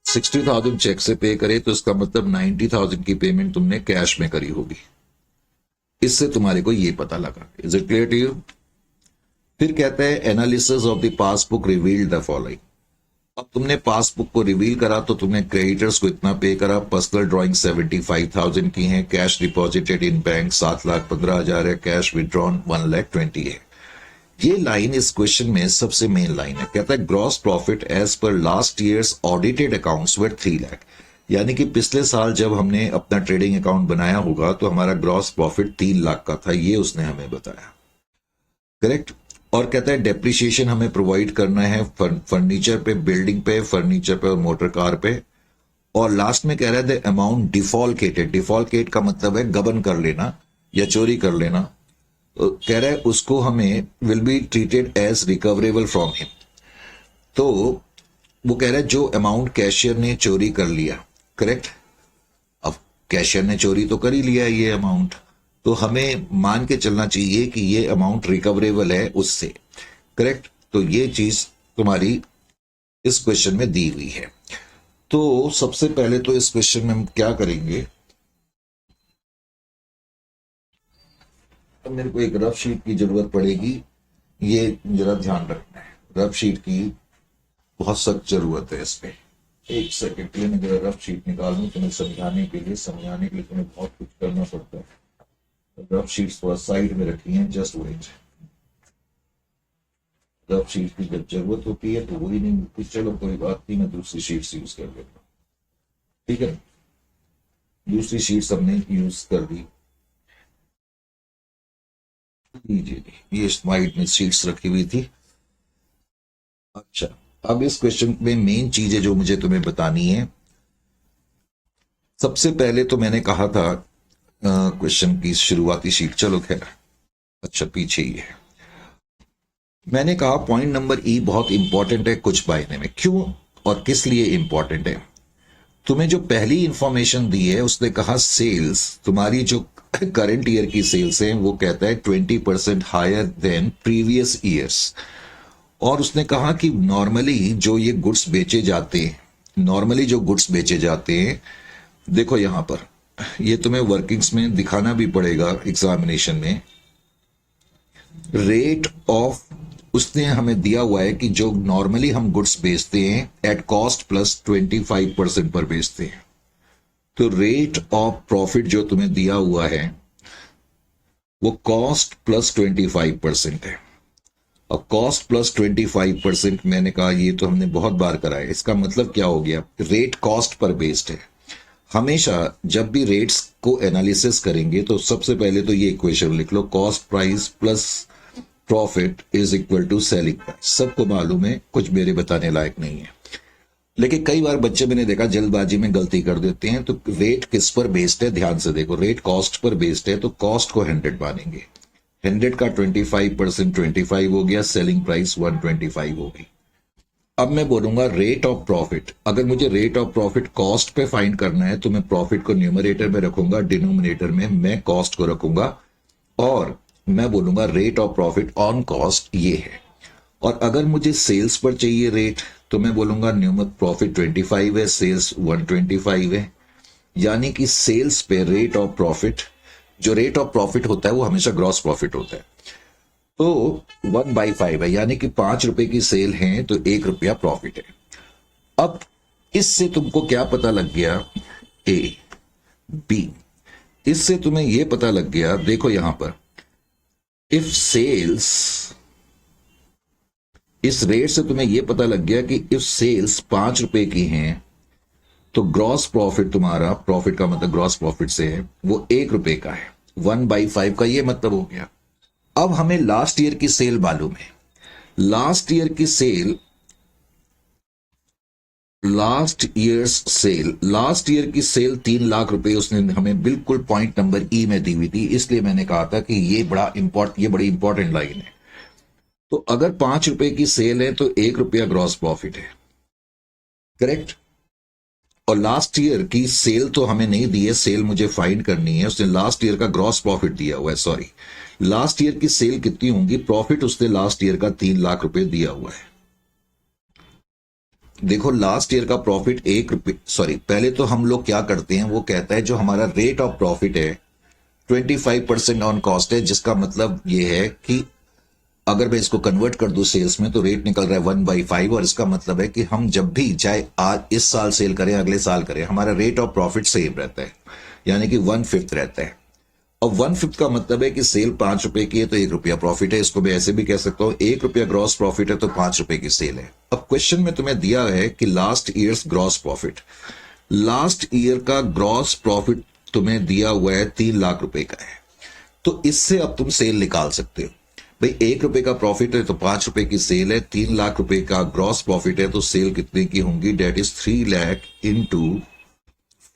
60,000 चेक से पे करे, तो इसका मतलब 90,000 की पेमेंट तुमने कैश में करी होगी। इससे तुम्हारे को ये पता लगा। Is it clear to you? फिर कहता है analysis of the passbook revealed the following. अब तुमने पासबुक को रिवील करा तो तुमने क्रेडिटर्स को इतना पे करा, पर्सनल ड्राइंग 75,000 की है, कैश डिपॉजिटेड इन बैंक 7,15,000 है, कैश विड्रॉन 1,20,000 है। ये लाइन इस क्वेश्चन में सबसे मेन लाइन है। कहता है gross profit as per last year's audited accounts were 3 lakh, यानी कि पिछले साल जब हमने अपना ट्रेडिंग अकाउंट बनाया होगा तो हमारा ग्रॉस प्रॉफिट 3 लाख का था, ये उसने हमें बताया। करेक्ट। और कहता है डेप्रिसिएशन हमें प्रोवाइड करना है फर्नीचर पे, बिल्डिंग पे, फर्नीचर पे और मोटर कार पे। और लास्ट में कह रहा है द अमाउंट डिफॉल्केटेड, डिफॉल्केट का मतलब है गबन कर लेना या चोरी कर लेना, तो कह रहा है उसको हमें will be treated as recoverable from him. तो वो कह रहा है जो अमाउंट कैशियर ने चोरी कर लिया, करेक्ट, अब कैशियर ने चोरी तो कर ही लिया है ये अमाउंट, तो हमें मान के चलना चाहिए कि ये अमाउंट रिकवरेबल है उससे, करेक्ट। तो ये चीज तुम्हारी इस क्वेश्चन में दी हुई है। तो सबसे पहले तो इस क्वेश्चन में हम क्या करेंगे, तो मेरे को एक रफ शीट की जरूरत पड़ेगी, ये जरा ध्यान रखना है, रफ शीट की बहुत सख्त जरूरत है इस पे। एक सेकेंड के लिए मैं जरा रफ शीट निकालूं तुम्हें समझाने के लिए तुम्हें बहुत कुछ करना पड़ता है। रफ शीट्स थोड़ा साइड में रखी हैं, जस्ट वेट। रफ शीट की जब जरूरत होती है तो वही नहीं मिलती, चलो कोई बात नहीं, मैं दूसरी शीट्स यूज कर लेता हूँ, ठीक है। दूसरी शीट्स हमने यूज कर दी, ये स्लाइड में शीट्स रखी हुई थी। अच्छा, अब इस क्वेश्चन में मेन चीजें जो मुझे तुम्हें बतानी है, सबसे पहले तो मैंने कहा था क्वेश्चन की शुरुआती शीट, चलो खैर, अच्छा पीछे ही है। मैंने कहा पॉइंट नंबर ई बहुत इंपॉर्टेंट है कुछ मायने में। क्यों और किस लिए इंपॉर्टेंट है? तुम्हें जो पहली इंफॉर्मेशन दी है उसने कहा सेल्स, तुम्हारी जो करंट ईयर की सेल्स हैं वो कहता है 20% हायर देन प्रीवियस ईयर्स। और उसने कहा कि नॉर्मली जो ये गुड्स बेचे जाते हैं, देखो यहां पर ये तुम्हें वर्किंग्स में दिखाना भी पड़ेगा एग्जामिनेशन में। रेट ऑफ उसने हमें दिया हुआ है कि जो नॉर्मली हम गुड्स बेचते हैं एट कॉस्ट प्लस 25% पर बेचते हैं, तो रेट ऑफ प्रॉफिट जो तुम्हें दिया हुआ है वो कॉस्ट प्लस 25% है। और कॉस्ट प्लस 25% मैंने कहा ये तो हमने बहुत बार कराया। इसका मतलब क्या हो गया, रेट कॉस्ट पर बेस्ड है। हमेशा जब भी रेट्स को एनालिसिस करेंगे तो सबसे पहले तो ये इक्वेशन लिख लो, cost price plus profit is equal to selling price. सबको मालूम है, कुछ मेरे बताने लायक नहीं है, लेकिन कई बार बच्चे मैंने देखा जल्दबाजी में गलती कर देते हैं। तो रेट किस पर बेस्ड है, ध्यान से देखो, रेट कॉस्ट पर बेस्ड है तो कॉस्ट को 100 मानेंगे, 100 का 25% 25 हो गया, सेलिंग प्राइस 125 हो गई। अब मैं बोलूंगा रेट ऑफ प्रॉफिट, अगर मुझे रेट ऑफ प्रॉफिट कॉस्ट पे फाइंड करना है तो मैं प्रॉफिट को न्यूमरेटर में रखूंगा, डिनोमिनेटर में मैं कॉस्ट को रखूंगा, और मैं बोलूंगा rate of profit on cost ये है। और अगर मुझे सेल्स पर चाहिए रेट तो मैं बोलूंगा न्यूमर प्रॉफिट 25 है, सेल्स 125 है, यानी कि सेल्स पे रेट ऑफ प्रॉफिट, जो रेट ऑफ प्रॉफिट होता है वो हमेशा ग्रॉस प्रॉफिट होता है, तो 1/5 है, यानी कि 5 रुपए की सेल है तो 1 रुपया प्रॉफिट है। अब इससे तुमको क्या पता लग गया, ए बी, इससे तुम्हें यह पता लग गया, देखो यहां पर इफ सेल्स, इस रेट से तुम्हें यह पता लग गया कि इफ सेल्स 5 रुपए की हैं तो ग्रॉस प्रॉफिट, तुम्हारा प्रॉफिट का मतलब ग्रॉस प्रॉफिट से है, वो 1 रुपए का है, 1/5 का ये मतलब हो गया। अब हमें लास्ट ईयर की सेल मालूम है, लास्ट ईयर की सेल, लास्ट ईयर की सेल 3 लाख रुपए उसने हमें बिल्कुल पॉइंट नंबर ई में दी हुई थी, इसलिए मैंने कहा था कि ये बड़ी इंपॉर्टेंट लाइन है। तो अगर 5 रुपए की सेल है तो 1 रुपया ग्रॉस प्रॉफिट है, करेक्ट। और लास्ट ईयर की सेल तो हमें नहीं दी है, सेल मुझे फाइंड करनी है, उसने लास्ट ईयर का ग्रॉस प्रॉफिट दिया हुआ है, सॉरी, लास्ट ईयर की सेल कितनी होंगी, प्रॉफिट उसने लास्ट ईयर का 3 लाख रुपए दिया हुआ है। देखो लास्ट ईयर का प्रॉफिट 1 रुपये, सॉरी, पहले तो हम लोग क्या करते हैं, वो कहता है जो हमारा रेट ऑफ प्रॉफिट है 25% ऑन कॉस्ट है, जिसका मतलब ये है कि अगर मैं इसको कन्वर्ट कर दूं सेल्स में तो रेट निकल रहा है 1/5, और इसका मतलब है कि हम जब भी चाहे आज इस साल सेल करें अगले साल करें, हमारा रेट ऑफ प्रॉफिट सेम रहता है, यानी कि 1/5 रहता है। और 1/5 का मतलब है कि सेल 5 रुपए की है तो 1 रुपया प्रॉफिट है। इसको मैं ऐसे भी कह सकता हूं 1 रुपया ग्रॉस प्रॉफिट है तो 5 रुपए की सेल है। अब क्वेश्चन में तुम्हें दिया है कि last years gross profit, last year का ग्रॉस प्रॉफिट तुम्हें दिया हुआ है 3 लाख रुपए का है। तो इससे अब तुम सेल निकाल सकते हो। भाई 1 रुपए का प्रॉफिट है तो 5 रुपए की सेल है, 3 लाख रुपए का ग्रॉस प्रॉफिट है तो सेल कितने की होंगी, डेट इज 3 लाख इंटू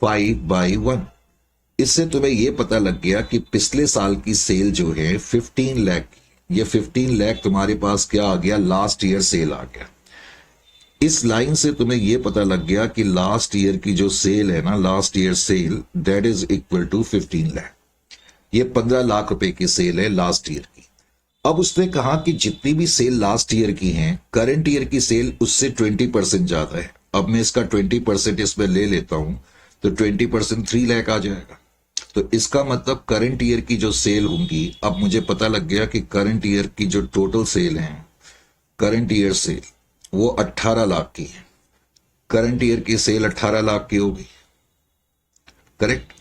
5/1। इससे तुम्हें यह पता लग गया कि पिछले साल की सेल जो है 15 लाख, ये 15 लाख तुम्हारे पास क्या आ गया, लास्ट ईयर सेल आ गया। इस लाइन से तुम्हें यह पता लग गया कि लास्ट ईयर की जो सेल है ना, last year sale that is equal to 15 lakh. ये 15 लाख रुपए की सेल है लास्ट ईयर की। अब उसने कहा कि जितनी भी सेल लास्ट ईयर की हैं, करंट ईयर की सेल उससे 20% ज्यादा है। अब मैं इसका 20% इसमें ले लेता हूं तो 20% 3 लाख आ जाएगा। तो इसका मतलब करंट ईयर की जो सेल होंगी, अब मुझे पता लग गया कि करंट ईयर की जो टोटल सेल है, करंट ईयर सेल वो 18 लाख की है। करंट ईयर की सेल 18 लाख की होगी, करेक्ट।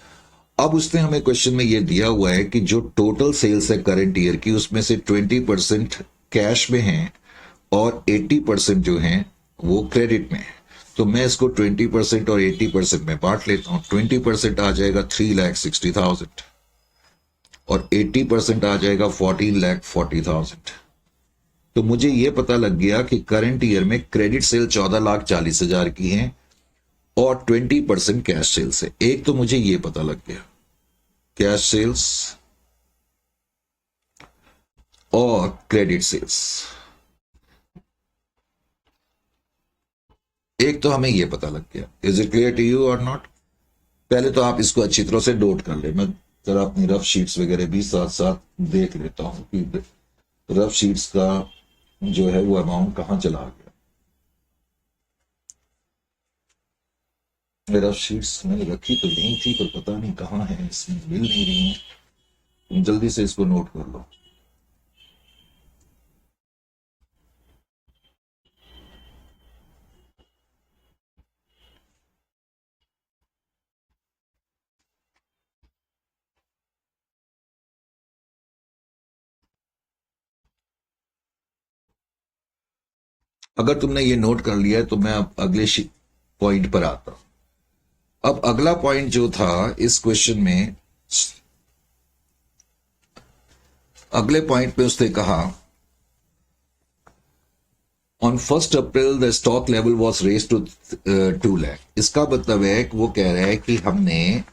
अब उसने हमें क्वेश्चन में यह दिया हुआ है कि जो टोटल सेल्स है करंट ईयर की, उसमें से 20% कैश में है और 80% जो है वो क्रेडिट में है। तो मैं इसको 20% और 80% में बांट लेता हूं। 20% आ जाएगा 3,60,000 और 80% आ जाएगा 14,40,000। तो मुझे यह पता लग गया कि करंट ईयर में क्रेडिट सेल 14,40,000 की है और 20% कैश सेल्स है। एक तो मुझे यह पता लग गया, कैश सेल्स और क्रेडिट सेल्स, एक तो हमें यह पता लग गया। Is it clear to you और नॉट? पहले तो आप इसको अच्छी तरह से नोट कर ले। मैं जरा अपनी रफ शीट्स वगैरह भी साथ साथ देख लेता हूं कि रफ शीट्स का जो है वो अमाउंट कहां चला गया। रफ शीट्स मैंने रखी तो नहीं थी पर पता नहीं कहां है, इसमें मिल नहीं रही है। तुम जल्दी से इसको नोट कर लो। अगर तुमने ये नोट कर लिया है तो मैं अब अगले पॉइंट पर आता हूं। अब अगला पॉइंट जो था इस क्वेश्चन में, अगले पॉइंट पे उसने कहा on 1 April the stock level was raise to 2 lakh. इसका मतलब है कि वो कह रहा है कि हमने,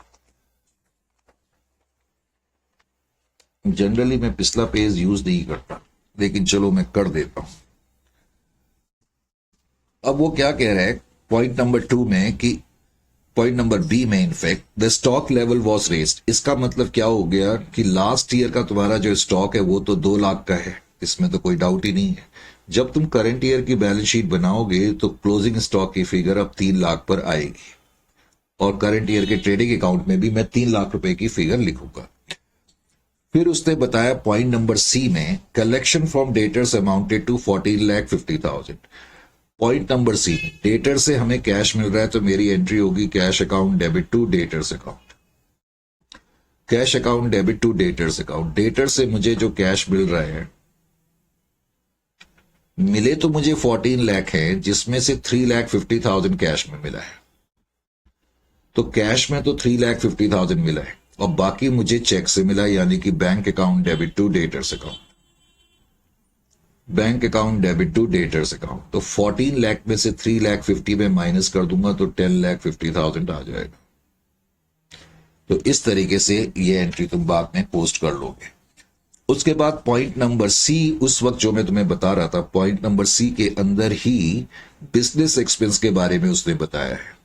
जनरली मैं पिछला पेज यूज नहीं करता लेकिन चलो मैं कर देता हूं। अब वो क्या कह रहा है पॉइंट नंबर 2 में कि पॉइंट नंबर बी में in fact the stock level was raised. इसका मतलब क्या हो गया कि लास्ट ईयर का तुम्हारा जो स्टॉक है वो तो 2 लाख का है, इसमें तो कोई डाउट ही नहीं है। जब तुम करंट ईयर की बैलेंस शीट बनाओगे तो क्लोजिंग स्टॉक की फिगर अब 3 लाख पर आएगी और करंट ईयर के ट्रेडिंग अकाउंट में भी मैं 3 लाख रुपए की फिगर लिखूंगा। फिर उसने बताया पॉइंट नंबर सी में collection from debtors amounted to 14,50,000। Point number C में डेटर से हमें कैश मिल रहा है तो मेरी एंट्री होगी cash account debit to debtors account. Cash account debit to debtors account. Debtor से मुझे जो कैश मिल रहा है, मिले तो मुझे 14 लाख है जिसमें से 3,50,000 कैश में मिला है। तो कैश में तो 3,50,000 मिला है और बाकी मुझे चेक से मिला, यानी कि bank account debit to debtors account. Bank account debit to debtors account. तो 14 लाख में से 3,50,000 में माइनस कर दूंगा तो 10,50,000 आ जाएगा। तो इस तरीके से ये एंट्री तुम बाद में पोस्ट कर लोगे। उसके बाद पॉइंट नंबर सी, उस वक्त जो मैं तुम्हें बता रहा था, पॉइंट नंबर सी के अंदर ही बिजनेस एक्सपेंस के बारे में उसने बताया है।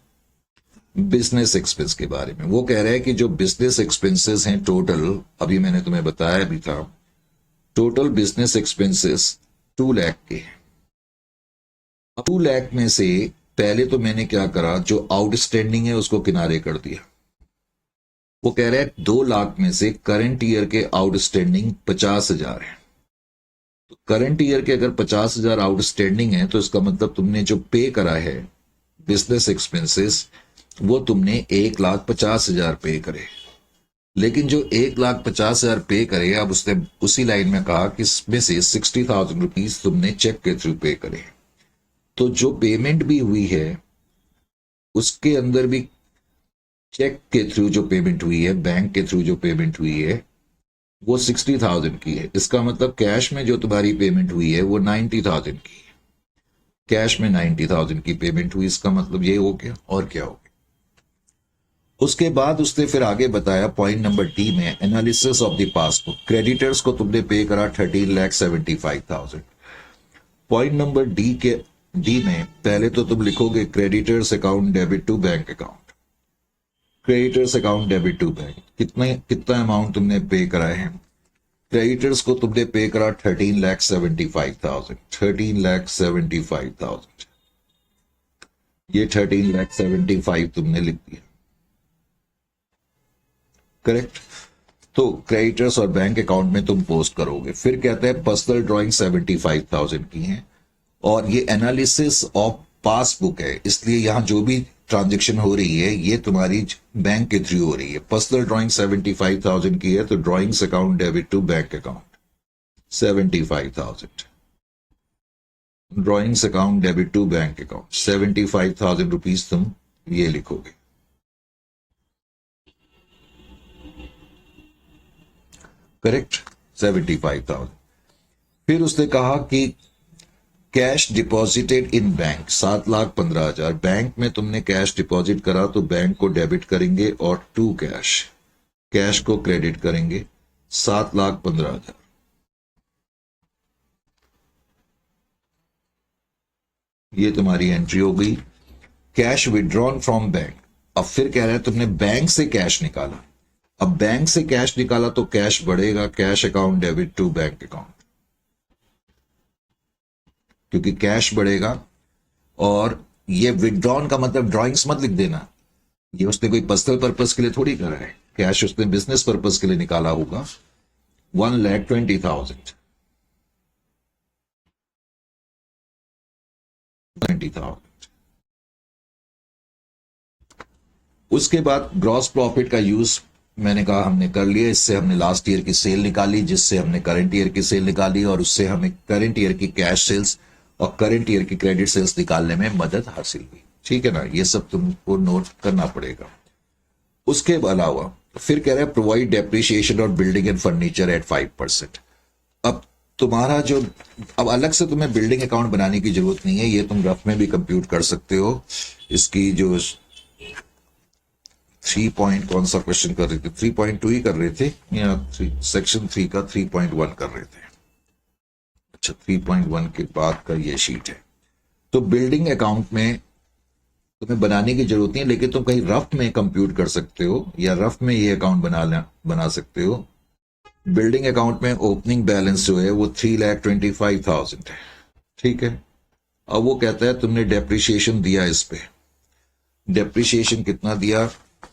बिजनेस एक्सपेंस के बारे में वो कह रहा है कि जो बिजनेस एक्सपेंसेस हैं टोटल, अभी मैंने तुम्हें बताया भी था, टोटल बिजनेस एक्सपेंसेस 2 लाख के। 2 लाख में से पहले तो मैंने क्या करा, जो आउटस्टैंडिंग है उसको किनारे कर दिया। वो कह रहा है 2 लाख में से करंट ईयर के आउटस्टैंडिंग 50,000 है। तो करंट ईयर के अगर 50,000 आउटस्टैंडिंग है तो इसका मतलब तुमने जो पे करा है बिजनेस एक्सपेंसेस वो तुमने 1,50,000 पे करे। लेकिन जो 1,50,000 पे करे, अब उसने उसी लाइन में कहा कि इसमें से 60,000 रुपीज तुमने चेक के थ्रू पे करे। तो जो पेमेंट भी हुई है उसके अंदर भी चेक के थ्रू जो पेमेंट हुई है, बैंक के थ्रू जो पेमेंट हुई है वो 60,000 की है। इसका मतलब कैश में जो तुम्हारी पेमेंट हुई है वो 90,000 की है। कैश में 90,000 की पेमेंट हुई, इसका मतलब ये हो गया। और क्या हो गया? उसके बाद उसने फिर आगे बताया पॉइंट नंबर डी में, analysis of the passbook. Creditors को तुमने पे करा 13,75,000। पॉइंट नंबर डी में पहले तो तुम लिखोगे creditors account debit to bank account. Creditors account debit to bank, कितना अमाउंट तुमने पे करा है? क्रेडिटर्स को तुमने पे करा 13,75,000। 13,75,000, ये 13,75,000 तुमने लिख दिया, करेक्ट। तो क्रेडिटर्स और बैंक अकाउंट में तुम पोस्ट करोगे। फिर कहता है पर्सनल ड्राइंग 75,000 की है और ये एनालिसिस ऑफ पासबुक है, इसलिए यहां जो भी ट्रांजैक्शन हो रही है ये तुम्हारी बैंक के थ्रू हो रही है। पर्सनल ड्राइंग 75,000 की है तो drawings account debit to bank account 75,000। Drawings account debit to bank account 75,000 rupees तुम ये लिखोगे, करेक्ट। 75,000। फिर उसने कहा कि cash deposited in bank 7,15,000। Bank में तुमने कैश डिपॉजिट करा तो बैंक को डेबिट करेंगे और टू कैश को क्रेडिट करेंगे 7,15,000। ये तुम्हारी एंट्री हो गई। कैश विड्रॉन फ्रॉम बैंक, अब फिर कह रहा है तुमने बैंक से कैश निकाला। अब बैंक से कैश निकाला तो कैश बढ़ेगा, cash account debit to bank account, क्योंकि कैश बढ़ेगा। और ये विड्रॉन का मतलब ड्राइंग्स मत लिख देना, ये उसने कोई पर्सनल पर्पस के लिए थोड़ी करा है, कैश उसने बिजनेस पर्पस के लिए निकाला होगा। 1,20,000। 20,000। उसके बाद ग्रॉस प्रॉफिट का यूज मैंने कहा हमने कर लिया। इससे हमने लास्ट ईयर की सेल निकाली, जिससे हमने करंट ईयर की सेल निकाली और उससे हमें करंट ईयर की कैश सेल्स और करंट ईयर की क्रेडिट सेल्स निकालने में मदद हासिल हुई। ठीक है ना, ये सब तुमको नोट करना पड़ेगा। उसके अलावा फिर कह रहा है प्रोवाइड डेप्रिसिएशन और बिल्डिंग एंड फर्नीचर एट 5%। अब तुम्हारा जो, अब अलग से तुम्हें बिल्डिंग अकाउंट बनाने की जरूरत नहीं है, ये तुम रफ में भी कंप्यूट कर सकते हो। इसकी जो 3 पॉइंट कौन सा क्वेश्चन कर रहे थे, 3.2 ही कर रहे थे या सेक्शन 3 का 3.1 कर रहे थे? अच्छा, 3.1 के बाद का ये शीट है। तो बिल्डिंग अकाउंट में तुम्हें बनाने की जरूरत नहीं है, लेकिन तुम कहीं रफ में कंप्यूट कर सकते हो या रफ में ये अकाउंट बना सकते हो। बिल्डिंग अकाउंट में ओपनिंग बैलेंस जो है वो 3,25,000 है। ठीक है, अब वो कहता है तुमने डेप्रिसिएशन दिया, इस पे डेप्रिसिएशन कितना दिया?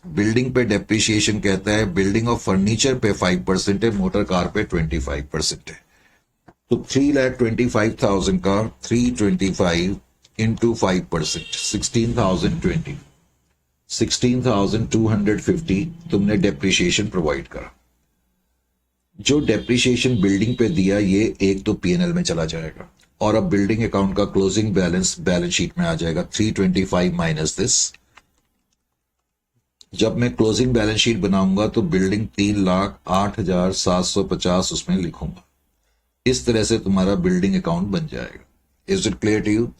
बिल्डिंग पे डेप्रिसिएशन कहता है बिल्डिंग ऑफ फर्नीचर पे 5% है, मोटर कार पे 25% है। तो 3,25,000 का 325 इंटू 5% 16,020, 16,250 तुमने डेप्रिसिएशन प्रोवाइड करा। जो डेप्रिसिएशन बिल्डिंग पे दिया ये एक तो पीएनएल में चला जाएगा और अब बिल्डिंग अकाउंट का क्लोजिंग बैलेंस शीट में आ जाएगा 325 माइनस दिस। जब मैं क्लोजिंग बैलेंस शीट बनाऊंगा तो बिल्डिंग 3,08,750 उसमें लिखूंगा। इस तरह से तुम्हारा बिल्डिंग अकाउंट बन जाएगा। Is it clear to you?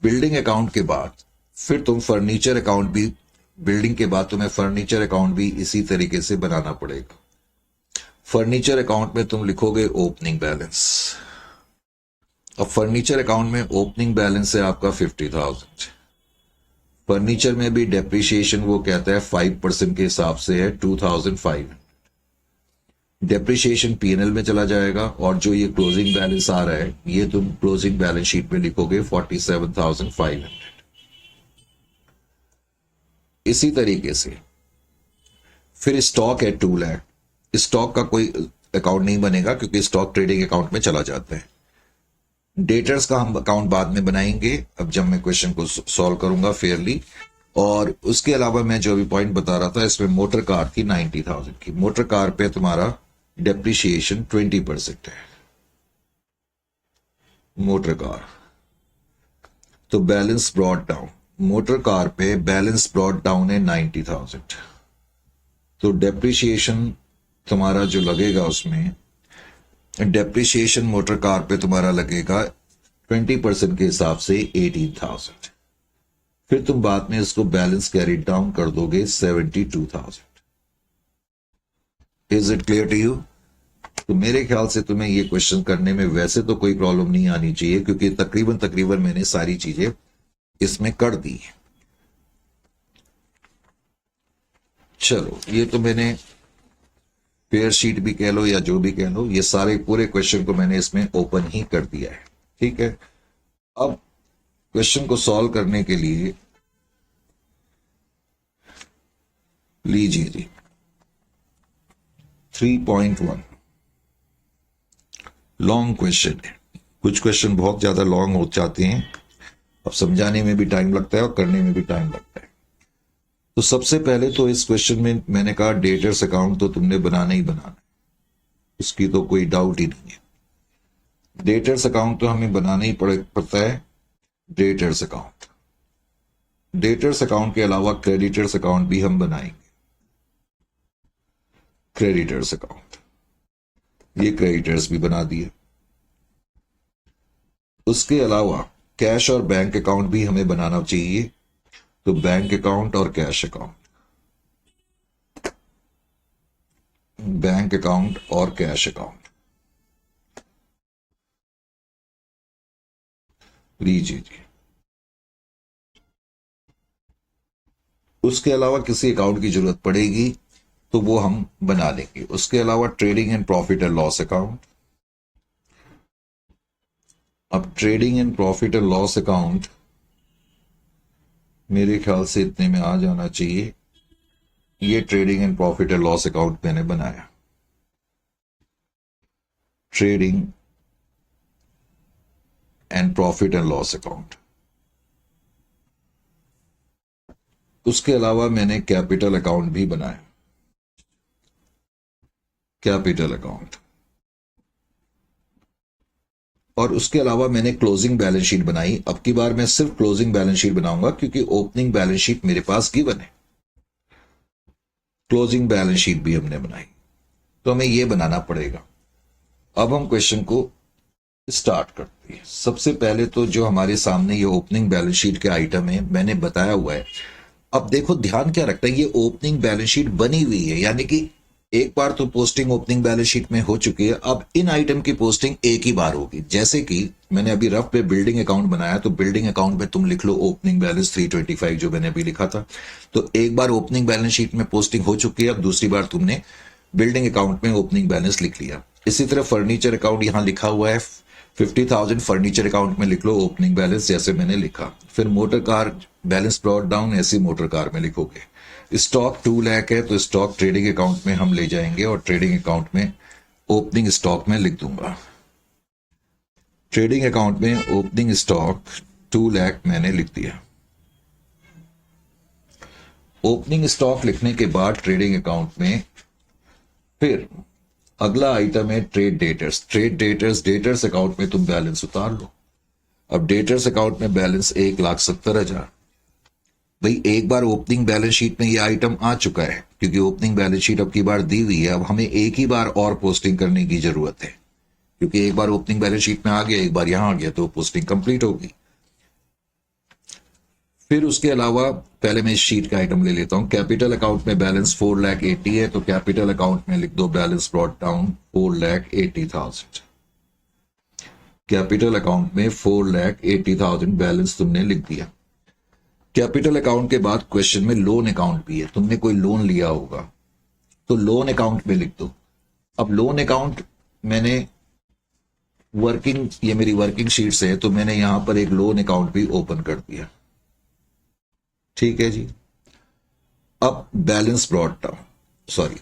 Building account के बाद फिर तुम फर्नीचर अकाउंट भी, बिल्डिंग के बाद तुम्हें फर्नीचर अकाउंट भी इसी तरीके से बनाना पड़ेगा। फर्नीचर अकाउंट में तुम लिखोगे ओपनिंग बैलेंस। अब फर्नीचर अकाउंट में ओपनिंग बैलेंस है आपका 50,000। फर्नीचर में भी डेप्रिसिएशन वो कहता है 5% के हिसाब से है 2,500। डेप्रिसिएशन पीएनएल में चला जाएगा और जो ये क्लोजिंग बैलेंस आ रहा है ये तुम क्लोजिंग बैलेंस शीट में लिखोगे 47,500। इसी तरीके से फिर स्टॉक है 2 लाख। स्टॉक का कोई अकाउंट नहीं बनेगा क्योंकि स्टॉक ट्रेडिंग अकाउंट में चला जाता है। डेटर्स का हम अकाउंट बाद में बनाएंगे, अब जब मैं क्वेश्चन को सॉल्व करूंगा फेयरली। और उसके अलावा मैं जो भी पॉइंट बता रहा था, इसमें मोटर कार थी 90,000 की। मोटर कार पे तुम्हारा डेप्रिसिएशन 20% है। मोटर कार तो balance brought down, motor car पे बैलेंस ब्रॉड डाउन है 90,000। तो डेप्रिसिएशन तुम्हारा जो लगेगा, उसमें डेप्रिसिएशन मोटर कार पे तुम्हारा लगेगा 20% के हिसाब से 18,000। फिर तुम बाद में इसको बैलेंस कैरी डाउन कर दोगे 72,000। Is it clear to you? तो मेरे ख्याल से तुम्हें ये क्वेश्चन करने में वैसे तो कोई प्रॉब्लम नहीं आनी चाहिए, क्योंकि तकरीबन मैंने सारी चीजें इसमें कर दी। चलो, ये तो मैंने पेयर शीट भी कह लो या जो भी कह लो, ये सारे पूरे क्वेश्चन को मैंने इसमें ओपन ही कर दिया है। ठीक है, अब क्वेश्चन को सॉल्व करने के लिए लीजिए जी 3.1 लॉन्ग क्वेश्चन है। कुछ क्वेश्चन बहुत ज्यादा लॉन्ग हो जाते हैं, अब समझाने में भी टाइम लगता है और करने में भी टाइम लगता है। तो सबसे पहले तो इस क्वेश्चन में मैंने कहा डेटर्स अकाउंट तो तुमने बनाना ही बनाना है, उसकी तो कोई डाउट ही नहीं है। डेटर्स अकाउंट तो हमें बनाना ही पड़ता है। डेटर्स अकाउंट, डेटर्स अकाउंट के अलावा क्रेडिटर्स अकाउंट भी हम बनाएंगे। क्रेडिटर्स अकाउंट, ये क्रेडिटर्स भी बना दिए। उसके अलावा कैश और बैंक अकाउंट भी हमें बनाना चाहिए, तो बैंक अकाउंट और कैश अकाउंट, बैंक अकाउंट और कैश अकाउंट लीजिए जी। उसके अलावा किसी अकाउंट की जरूरत पड़ेगी तो वो हम बना लेंगे। उसके अलावा trading and profit and loss account. अब trading and profit and loss account मेरे ख्याल से इतने में आ जाना चाहिए। ये trading and profit and loss account मैंने बनाया, trading and profit and loss account. उसके अलावा मैंने कैपिटल अकाउंट भी बनाया, कैपिटल अकाउंट। और उसके अलावा मैंने क्लोजिंग बैलेंस शीट बनाई। अब की बार मैं सिर्फ क्लोजिंग बैलेंस शीट बनाऊंगा, क्योंकि ओपनिंग बैलेंस शीट मेरे पास गिवन है। क्लोजिंग बैलेंस शीट भी हमने बनाई, तो हमें यह बनाना पड़ेगा। अब हम क्वेश्चन को स्टार्ट करते हैं। सबसे पहले तो जो हमारे सामने ये ओपनिंग बैलेंस शीट के आइटम है, मैंने बताया हुआ है। अब देखो ध्यान क्या रखता है, ये ओपनिंग बैलेंस शीट बनी हुई है, यानी कि एक बार तो पोस्टिंग ओपनिंग बैलेंस शीट में हो चुकी है। अब इन आइटम की पोस्टिंग एक ही बार होगी। जैसे कि मैंने अभी रफ पे बिल्डिंग अकाउंट बनाया, तो बिल्डिंग अकाउंट में तुम लिख लो ओपनिंग बैलेंस 325, जो मैंने अभी लिखा था। तो एक बार ओपनिंग बैलेंस शीट में पोस्टिंग हो चुकी है, अब दूसरी बार तुमने बिल्डिंग अकाउंट में ओपनिंग बैलेंस लिख लिया। इसी तरह फर्नीचर अकाउंट यहां लिखा हुआ है 50,000, फर्नीचर अकाउंट में लिख लो ओपनिंग बैलेंस, जैसे मैंने लिखा। फिर motor car balance brought down, ऐसी मोटर कार में लिखोगे। स्टॉक 2 लाख है, तो स्टॉक ट्रेडिंग अकाउंट में हम ले जाएंगे और ट्रेडिंग अकाउंट में ओपनिंग स्टॉक में लिख दूंगा। ट्रेडिंग अकाउंट में ओपनिंग स्टॉक 2 लाख मैंने लिख दिया। ओपनिंग स्टॉक लिखने के बाद ट्रेडिंग अकाउंट में फिर अगला आइटम है trade debtors. Trade debtors, debtors account में तुम बैलेंस उतार लो। अब डेटर्स अकाउंट में बैलेंस 1,70,000। भाई एक बार ओपनिंग बैलेंस शीट में ये आइटम आ चुका है, क्योंकि ओपनिंग बैलेंस शीट अब की बार दी हुई है। अब हमें एक ही बार और पोस्टिंग करने की जरूरत है, क्योंकि एक बार ओपनिंग बैलेंस शीट में आ गया, एक बार यहां आ गया, तो पोस्टिंग कंप्लीट होगी। फिर उसके अलावा पहले मैं इस शीट का आइटम ले लेता हूं। कैपिटल अकाउंट में बैलेंस 4,80,000 है, तो कैपिटल अकाउंट में लिख दो balance brought down 4,80,000। Capital account में 4,80,000 बैलेंस तुमने लिख दिया। कैपिटल अकाउंट के बाद क्वेश्चन में लोन अकाउंट भी है, तुमने कोई लोन लिया होगा, तो लोन अकाउंट में लिख दो। अब लोन अकाउंट मैंने वर्किंग, ये मेरी वर्किंग शीट्स है, तो मैंने यहां पर एक लोन अकाउंट भी ओपन कर दिया। ठीक है जी। अब balance brought down, sorry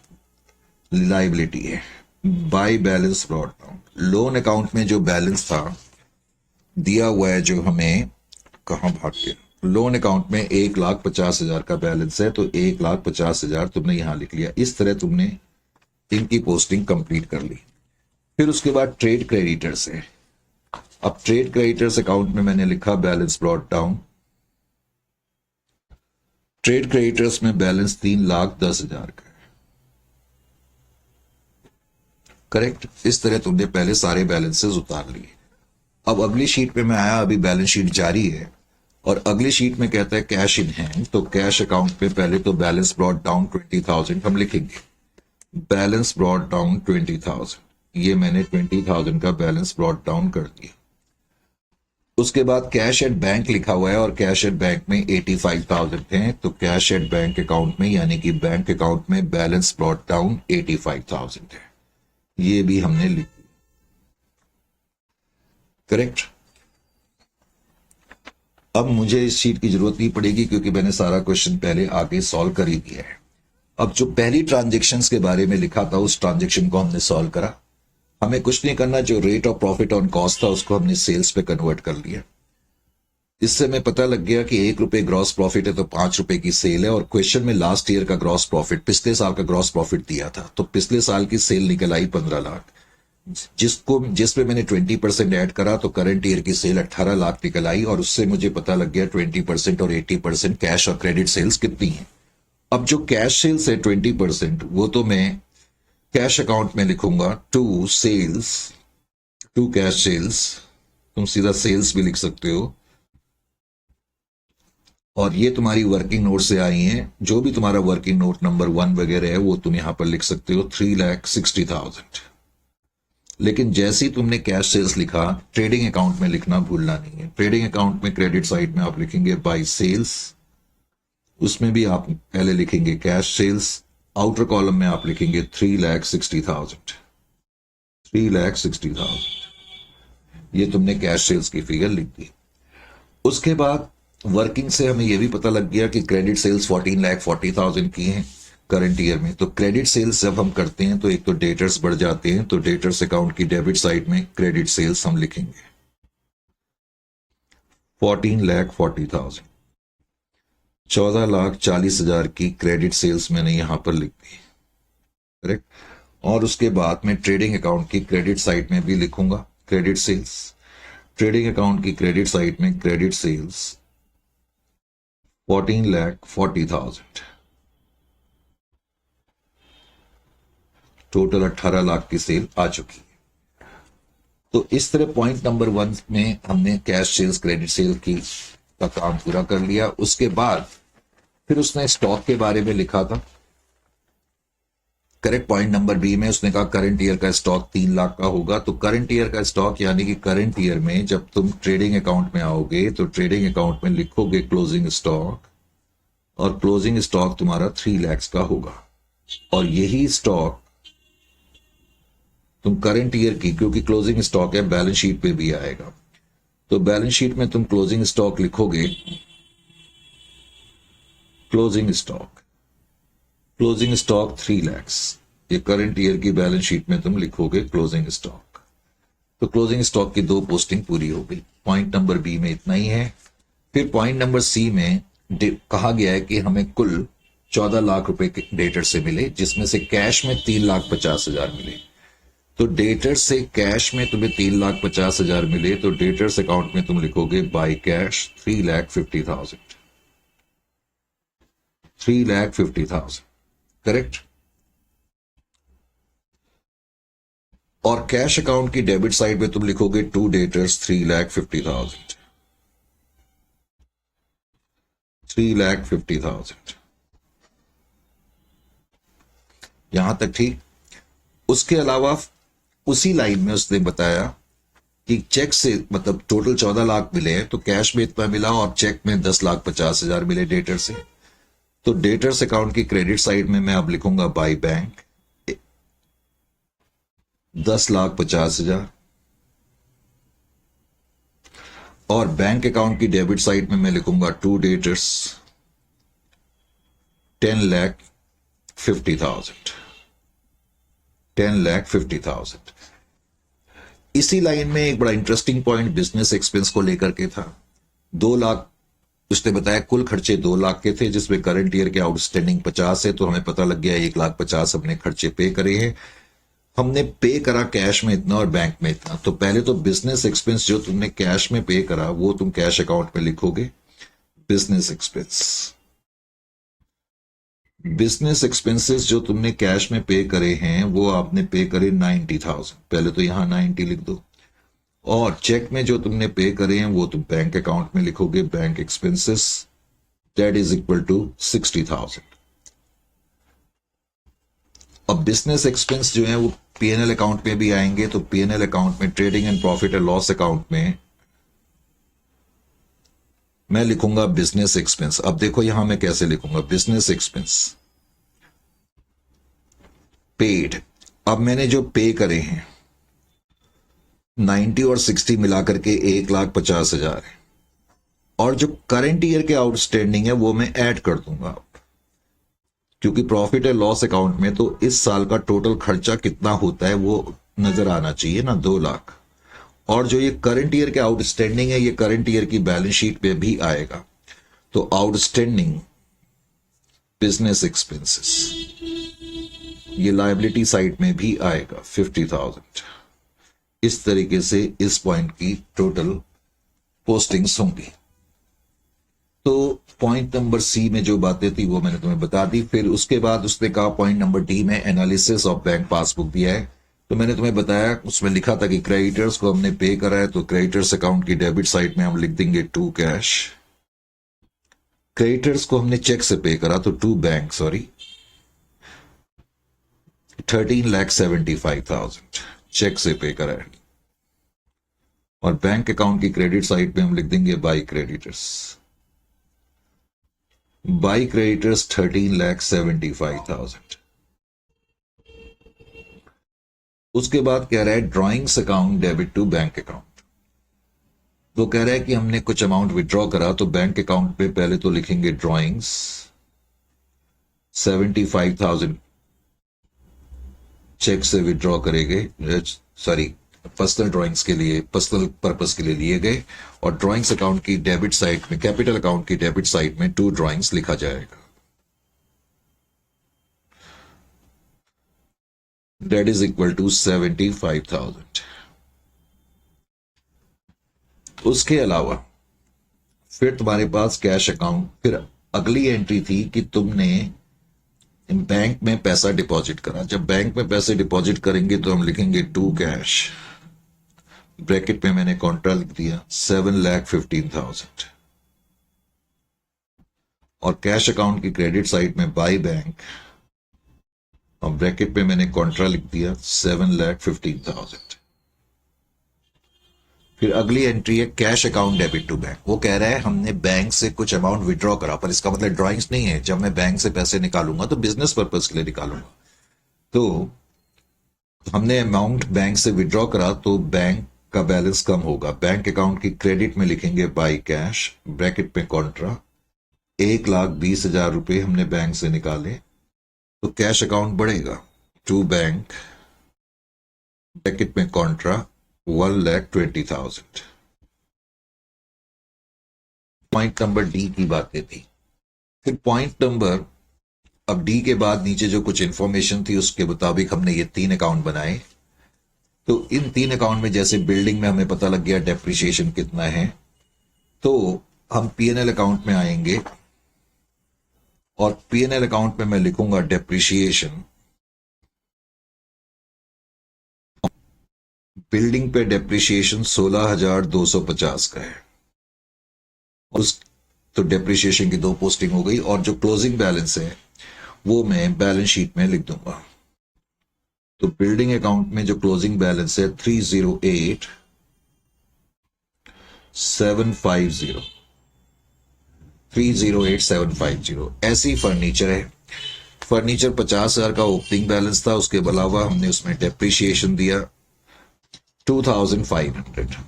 liability है, by balance brought down. Loan account में जो बैलेंस था दिया हुआ है जो हमें, कहाँ भाग गया, लोन अकाउंट में 1,50,000 का बैलेंस है, तो 1,50,000 तुमने यहां लिख लिया। इस तरह तुमने इनकी पोस्टिंग कंप्लीट कर ली। फिर उसके बाद ट्रेड क्रेडिटर्स है। अब ट्रेड क्रेडिटर्स अकाउंट में मैंने लिखा balance brought down. Trade creditors में बैलेंस 3,10,000 का है। करेक्ट। इस तरह तुमने पहले सारे बैलेंसेस उतार लिए। अब अगली शीट पे मैं आया, अभी बैलेंस शीट जारी है, और अगली शीट में कहता है कैश इन हैंड। तो कैश अकाउंट में पहले तो बैलेंस ब्रॉट डाउन 20,000 हम लिखेंगे। बैलेंस ब्रॉट डाउन 20,000, ये मैंने 20,000 का बैलेंस ब्रॉट डाउन कर दिया। उसके बाद कैश एट बैंक लिखा हुआ है, और कैश एट बैंक में 85,000 है, तो कैश एट बैंक अकाउंट में यानी कि बैंक अकाउंट में बैलेंस ब्रॉट डाउन 85,000 है। ये भी हमने लिख दिया। करेक्ट। अब मुझे इस शीट की जरूरत नहीं पड़ेगी क्योंकि मैंने सारा क्वेश्चन पहले आगे सॉल्व कर ही दिया है। अब जो पहली ट्रांजेक्शन्स के बारे में लिखा था उस ट्रांजेक्शन को हमने सॉल्व करा। हमें कुछ नहीं करना, जो rate of profit on cost था उसको हमने सेल्स पे कन्वर्ट कर लिया। इससे हमें पता लग गया कि 1 रुपए ग्रॉस प्रॉफिट है तो 5 रुपए की सेल है, और क्वेश्चन में लास्ट ईयर का ग्रॉस प्रॉफिट, पिछले साल का ग्रॉस प्रॉफिट दिया था, तो पिछले साल की सेल निकल आई 15 लाख, जिसमें मैंने 20% ऐड करा तो करंट ईयर की सेल 18 लाख निकल आई, और उससे मुझे पता लग गया 20% और 80% कैश और क्रेडिट सेल्स कितनी है। अब जो कैश सेल्स है 20%, वो तो मैं कैश अकाउंट में लिखूंगा to sales, to cash sales, तुम सीधा सेल्स भी लिख सकते हो, और ये तुम्हारी वर्किंग नोट से आई हैं। जो भी तुम्हारा वर्किंग नोट नंबर 1 वगैरह है वो तुम यहां पर लिख सकते हो 3,60,000। लेकिन जैसे ही तुमने कैश सेल्स लिखा, ट्रेडिंग अकाउंट में लिखना भूलना नहीं है। ट्रेडिंग अकाउंट में क्रेडिट साइड में आप लिखेंगे बाय सेल्स, उसमें भी आप पहले लिखेंगे कैश सेल्स, आउटर कॉलम में आप लिखेंगे 3,60,000। 3,60,000 ये तुमने कैश सेल्स की फिगर लिख दी। उसके बाद वर्किंग से हमें यह भी पता लग गया कि क्रेडिट सेल्स 14,40,000 की हैं करंट ईयर में। तो क्रेडिट सेल्स जब हम करते हैं तो एक तो डेटर्स बढ़ जाते हैं, तो डेटर्स अकाउंट की डेबिट साइड में क्रेडिट सेल्स हम लिखेंगे 14,40,000। 14,40,000 की क्रेडिट सेल्स मैंने यहां पर लिख दी। करेक्ट। और उसके बाद मैं ट्रेडिंग अकाउंट की क्रेडिट साइड में भी लिखूंगा क्रेडिट सेल्स। ट्रेडिंग अकाउंट की क्रेडिट साइड में क्रेडिट सेल्स 14,40,000, टोटल 18 लाख की सेल आ चुकी है। तो इस तरह पॉइंट नंबर 1 में हमने कैश सेल्स क्रेडिट सेल की का काम पूरा कर लिया। उसके बाद फिर उसने स्टॉक के बारे में लिखा था। करेक्ट। पॉइंट नंबर बी में उसने कहा करंट ईयर का स्टॉक 3 लाख का होगा। तो करंट ईयर का स्टॉक यानी कि करंट ईयर में जब तुम ट्रेडिंग अकाउंट में आओगे तो ट्रेडिंग अकाउंट में लिखोगे क्लोजिंग स्टॉक, और क्लोजिंग स्टॉक तुम्हारा 3 लाख का होगा। और यही स्टॉक तुम करंट ईयर की, क्योंकि क्लोजिंग स्टॉक है, बैलेंस शीट पे भी आएगा, तो बैलेंस शीट में तुम क्लोजिंग स्टॉक लिखोगे क्लोजिंग स्टॉक 3 लाख। ये करंट ईयर की बैलेंस शीट में तुम लिखोगे क्लोजिंग स्टॉक। तो क्लोजिंग स्टॉक की 2 पोस्टिंग पूरी हो गई। पॉइंट नंबर बी में इतना ही है। फिर पॉइंट नंबर सी में कहा गया है कि हमें कुल 14 लाख रुपए के डेटर से मिले, जिसमें से कैश में 3,50,000 मिले। तो डेटर से कैश में तुम्हें 3,50,000 मिले, तो डेटर्स अकाउंट में तुम लिखोगे बाय कैश 3,50,000। 3,50,000। करेक्ट। और कैश अकाउंट की डेबिट साइड में तुम लिखोगे टू डेटर्स 3,50,000। 3,50,000 यहां तक ठीक। उसके अलावा उसी लाइन में उसने बताया कि चेक से मतलब टोटल 14 लाख मिले हैं, तो कैश में इतना मिला और चेक में 10,50,000 मिले डेटर से। तो डेटर्स अकाउंट की क्रेडिट साइड में मैं अब लिखूंगा बाय बैंक 10,50,000, और बैंक अकाउंट की डेबिट साइड में मैं लिखूंगा टू डेटर्स 10,50,000। 10,50,000। इसी लाइन में एक बड़ा इंटरेस्टिंग पॉइंट बिजनेस एक्सपेंस को लेकर के था। 2 लाख उसने बताया कुल खर्चे 2 लाख के थे, जिसमें करंट ईयर के आउटस्टैंडिंग 50 है, तो हमें पता लग गया 1,50,000 हमने खर्चे पे करे हैं। हमने पे करा कैश में इतना और बैंक में इतना। तो पहले तो बिजनेस एक्सपेंस जो तुमने कैश में पे करा वो तुम कैश अकाउंट में लिखोगे, बिजनेस एक्सपेंस। बिजनेस एक्सपेंसेस जो तुमने कैश में पे करे हैं वो आपने पे करे 90,000, पहले तो यहां 90 लिख दो। और चेक में जो तुमने पे करे हैं वो तुम बैंक अकाउंट में लिखोगे, bank expenses, that is equal to 60,000। अब बिजनेस एक्सपेंस जो है वो पीएनएल अकाउंट में भी आएंगे, तो पीएनएल अकाउंट में trading and profit and loss account में मैं लिखूंगा बिजनेस एक्सपेंस। अब देखो यहां मैं कैसे लिखूंगा, बिजनेस एक्सपेंस पेड। अब मैंने जो पे करे हैं 90 और 60 मिलाकर के 1,50,000 है, और जो करंट ईयर के आउटस्टैंडिंग है वो मैं ऐड कर दूंगा, क्योंकि प्रॉफिट एंड लॉस अकाउंट में तो इस साल का टोटल खर्चा कितना होता है वो नजर आना चाहिए ना, 2 लाख। और जो ये करंट ईयर के आउटस्टैंडिंग है ये करंट ईयर की बैलेंस शीट पे भी आएगा। तो आउटस्टैंडिंग बिजनेस एक्सपेंसेस ये लायबिलिटी साइड में भी आएगा 50,000। इस तरीके से इस पॉइंट की टोटल पोस्टिंग्स होंगी। तो पॉइंट नंबर सी में जो बातें थी वो मैंने तुम्हें बता दी। फिर उसके बाद उसने कहा पॉइंट नंबर डी में एनालिसिस ऑफ बैंक पासबुक दिया है, तो मैंने तुम्हें बताया उसमें लिखा था कि क्रेडिटर्स को हमने पे करा है, तो क्रेडिटर्स अकाउंट की डेबिट साइड में हम लिख देंगे टू कैश। क्रेडिटर्स को हमने चेक से पे करा तो टू बैंक, सॉरी 13,75,000 चेक से पे करा है। और बैंक अकाउंट की क्रेडिट साइड पे हम लिख देंगे बाई क्रेडिटर्स। By creditors 13,75,000। उसके बाद कह रहा है drawings account debit to bank account. तो कह रहा है कि हमने कुछ अमाउंट विड्रॉ करा, तो बैंक अकाउंट पे पहले तो लिखेंगे ड्रॉइंग्स 75,000 चेक से विड्रॉ करेंगे, सॉरी पर्सनल ड्राइंग्स के लिए, पर्सनल पर्पस के लिए लिए गए। और ड्राइंग्स अकाउंट की डेबिट साइड में, कैपिटल अकाउंट की डेबिट साइड में टू ड्राइंग्स लिखा जाएगा, दैट इज इक्वल टू 75,000। उसके अलावा फिर तुम्हारे पास कैश अकाउंट, फिर अगली एंट्री थी कि तुमने बैंक में पैसा डिपॉजिट करा। जब बैंक में पैसे डिपॉजिट करेंगे तो हम लिखेंगे टू कैश, ब्रैकेट में मैंने कॉन्ट्रा लिख दिया 7,15,000। और कैश अकाउंट की क्रेडिट साइड में बाई बैंक, और ब्रैकेट में मैंने कॉन्ट्रा लिख दिया 7,15,000। फिर अगली एंट्री है cash account debit to bank. वो कह रहा है हमने बैंक से कुछ अमाउंट विड्रॉ करा, पर इसका मतलब ड्राइंग्स नहीं है। जब मैं बैंक से पैसे निकालूंगा तो बिजनेस पर्पज के लिए निकालूंगा। तो हमने अमाउंट बैंक से विड्रॉ करा तो बैंक का बैलेंस कम होगा। बैंक अकाउंट की क्रेडिट में लिखेंगे बाई कैश, ब्रैकेट में कॉन्ट्रा 1,20,000 रुपए हमने बैंक से निकाले, तो कैश अकाउंट बढ़ेगा टू बैंक, ब्रैकेट में कॉन्ट्रा 1,20,000। पॉइंट नंबर डी की बातें थी। फिर पॉइंट नंबर, अब डी के बाद नीचे जो कुछ इंफॉर्मेशन थी उसके मुताबिक हमने ये 3 अकाउंट बनाए। तो इन 3 अकाउंट में जैसे बिल्डिंग में हमें पता लग गया डेप्रिसिएशन कितना है, तो हम पीएनएल अकाउंट में आएंगे और पीएनएल अकाउंट में मैं लिखूंगा डेप्रिसिएशन। बिल्डिंग पे डेप्रिसिएशन 16,250 का है। उस तो डेप्रिसिएशन की 2 पोस्टिंग हो गई, और जो क्लोजिंग बैलेंस है वो मैं बैलेंस शीट में लिख दूंगा। तो बिल्डिंग अकाउंट में जो क्लोजिंग बैलेंस है 308,750, 308,750। ऐसी फर्नीचर है। फर्नीचर 50,000 का ओपनिंग बैलेंस था, उसके अलावा हमने उसमें डेप्रिसिएशन दिया 2,500।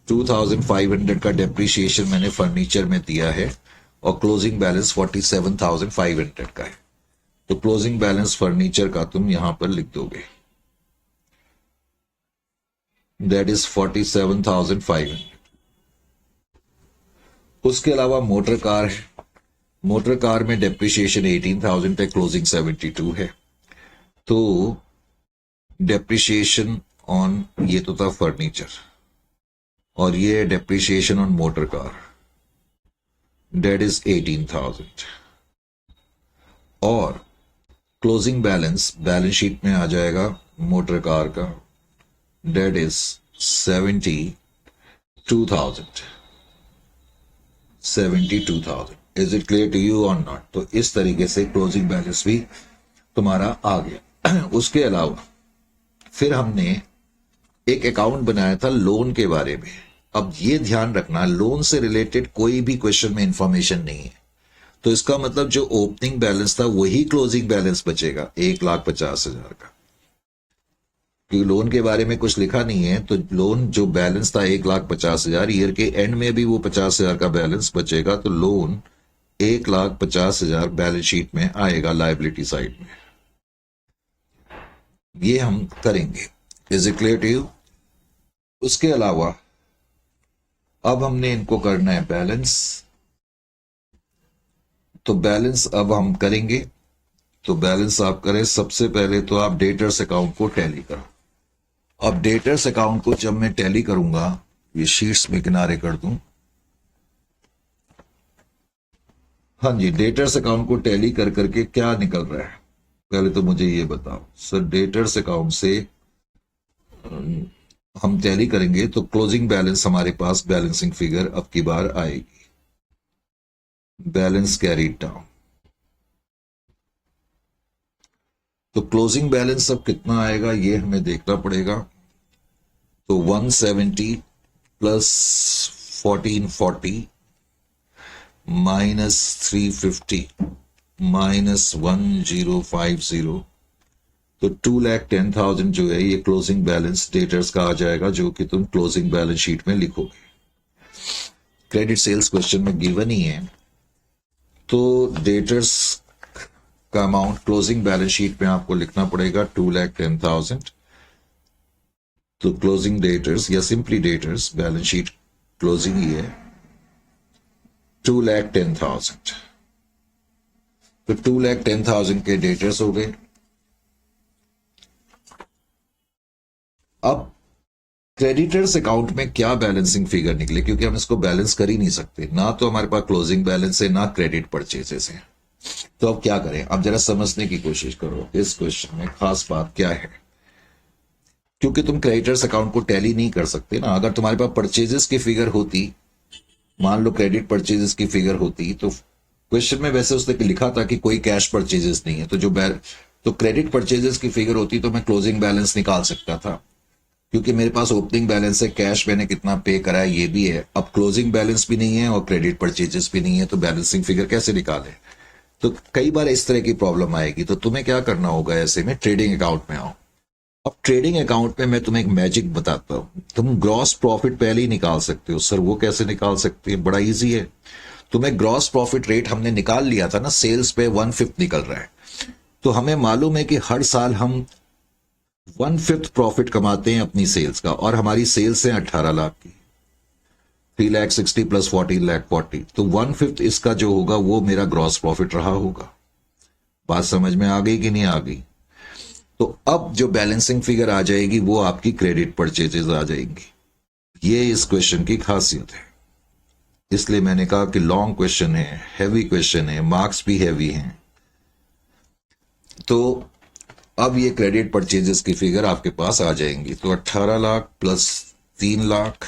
2,500 का डेप्रिसिएशन मैंने फर्नीचर में दिया है, और क्लोजिंग बैलेंस 47,500 का है। तो क्लोजिंग बैलेंस फर्नीचर का तुम यहां पर लिख दोगे। That is 47,500। उसके अलावा मोटर कार है। मोटर कार में डेप्रिसिएशन 18,000 है, क्लोजिंग 72 है। तो डेप्रिसिएशन ऑन, ये तो था फर्नीचर, और ये depreciation on motor car, that is 18,000। और क्लोजिंग बैलेंस बैलेंस शीट में आ जाएगा मोटर कार का, that is 72,000। 72,000। Is it clear to you और नॉट? तो इस तरीके से क्लोजिंग बैलेंस भी तुम्हारा आ गया। उसके अलावा फिर हमने एक अकाउंट बनाया था लोन के बारे में। अब ये ध्यान रखना, लोन से रिलेटेड कोई भी क्वेश्चन में इंफॉर्मेशन नहीं है, तो इसका मतलब जो ओपनिंग बैलेंस था वही क्लोजिंग बैलेंस बचेगा 1,50,000 का। क्योंकि लोन के बारे में कुछ लिखा नहीं है, तो लोन जो बैलेंस था 1,50,000, ईयर के एंड में भी वो 50,000 का बैलेंस बचेगा, तो लोन 1,50,000 बैलेंस शीट में आएगा लायबिलिटी साइड में। ये हम करेंगे। Is it clear to you? उसके अलावा अब हमने इनको करना है बैलेंस। तो बैलेंस अब हम करेंगे। तो बैलेंस आप करें, सबसे पहले तो आप डेटर्स अकाउंट को टैली करो। अब डेटर्स अकाउंट को जब मैं टैली करूंगा, ये शीट्स में किनारे कर दूं। हाँ जी, डेटर्स अकाउंट को टैली कर करके क्या निकल रहा है, पहले तो मुझे ये बताओ सर। डेटर्स अकाउंट से हम टैली करेंगे तो क्लोजिंग बैलेंस हमारे पास बैलेंसिंग फिगर अब की बार आएगी, बैलेंस कैरीड डाउन। तो क्लोजिंग बैलेंस अब कितना आएगा ये हमें देखना पड़ेगा। तो 170 प्लस 1440 माइनस 350 माइनस 1050, तो 2,10,000 जो है ये क्लोजिंग बैलेंस डेटर्स का आ जाएगा, जो कि तुम क्लोजिंग बैलेंस शीट में लिखोगे। क्रेडिट सेल्स क्वेश्चन में गिवन ही है, तो डेटर्स का अमाउंट क्लोजिंग बैलेंस शीट में आपको लिखना पड़ेगा 2,10,000। तो क्लोजिंग डेटर्स या simply debtors, balance sheet closing ही है 2,10,000। तो 2,10,000 के डेटर्स हो गए। अब क्रेडिटर्स अकाउंट में क्या बैलेंसिंग फिगर निकले, क्योंकि हम इसको बैलेंस कर ही नहीं सकते, ना तो हमारे पास क्लोजिंग बैलेंस है ना क्रेडिट परचेजेस है। तो अब क्या करें? अब जरा समझने की कोशिश करो इस क्वेश्चन में खास बात क्या है। क्योंकि तुम क्रेडिटर्स अकाउंट को टैली नहीं कर सकते ना। अगर तुम्हारे पास परचेजेस की फिगर होती, मान लो क्रेडिट परचेजेस की फिगर होती, तो क्वेश्चन में वैसे उसने लिखा था कि कोई कैश परचेजेस नहीं है, तो क्रेडिट परचेजेस की फिगर होती तो मैं क्लोजिंग बैलेंस निकाल सकता था, क्योंकि मेरे पास ओपनिंग बैलेंस है, कैश मैंने कितना पे करा है ये भी है। अब क्लोजिंग बैलेंस भी नहीं है और क्रेडिट परचेजेस भी नहीं है, तो बैलेंसिंग फिगर कैसे निकाले? तो कई बार इस तरह की प्रॉब्लम आएगी। तो तुम्हें क्या करना होगा, ऐसे में ट्रेडिंग अकाउंट में आओ। अब ट्रेडिंग अकाउंट में मैं तुम्हें एक मैजिक बताता हूं। तुम ग्रॉस प्रॉफिट पहले ही निकाल सकते हो। सर वो कैसे निकाल सकते हैं? बड़ा इजी है। तुम्हें ग्रॉस प्रॉफिट रेट हमने निकाल लिया था ना, सेल्स पे 1/5 निकल रहा है। तो हमें मालूम है कि हर साल हम 1/5 प्रॉफिट कमाते हैं अपनी सेल्स का, और हमारी सेल्स है 18 लाख की। 3,60,000 प्लस 14,40,000, तो 1/5 इसका जो होगा वो मेरा ग्रॉस प्रॉफिट रहा होगा। बात समझ में आ गई कि नहीं आ गई? तो अब जो बैलेंसिंग फिगर आ जाएगी वो आपकी क्रेडिट परचेजेस आ जाएंगी। ये इस क्वेश्चन की खासियत है। इसलिए मैंने कहा कि लॉन्ग क्वेश्चन है, हैवी क्वेश्चन है, मार्क्स भी हैवी हैं। तो अब ये क्रेडिट परचेजेस की फिगर आपके पास आ जाएंगी। तो 18 lakh plus 3 lakh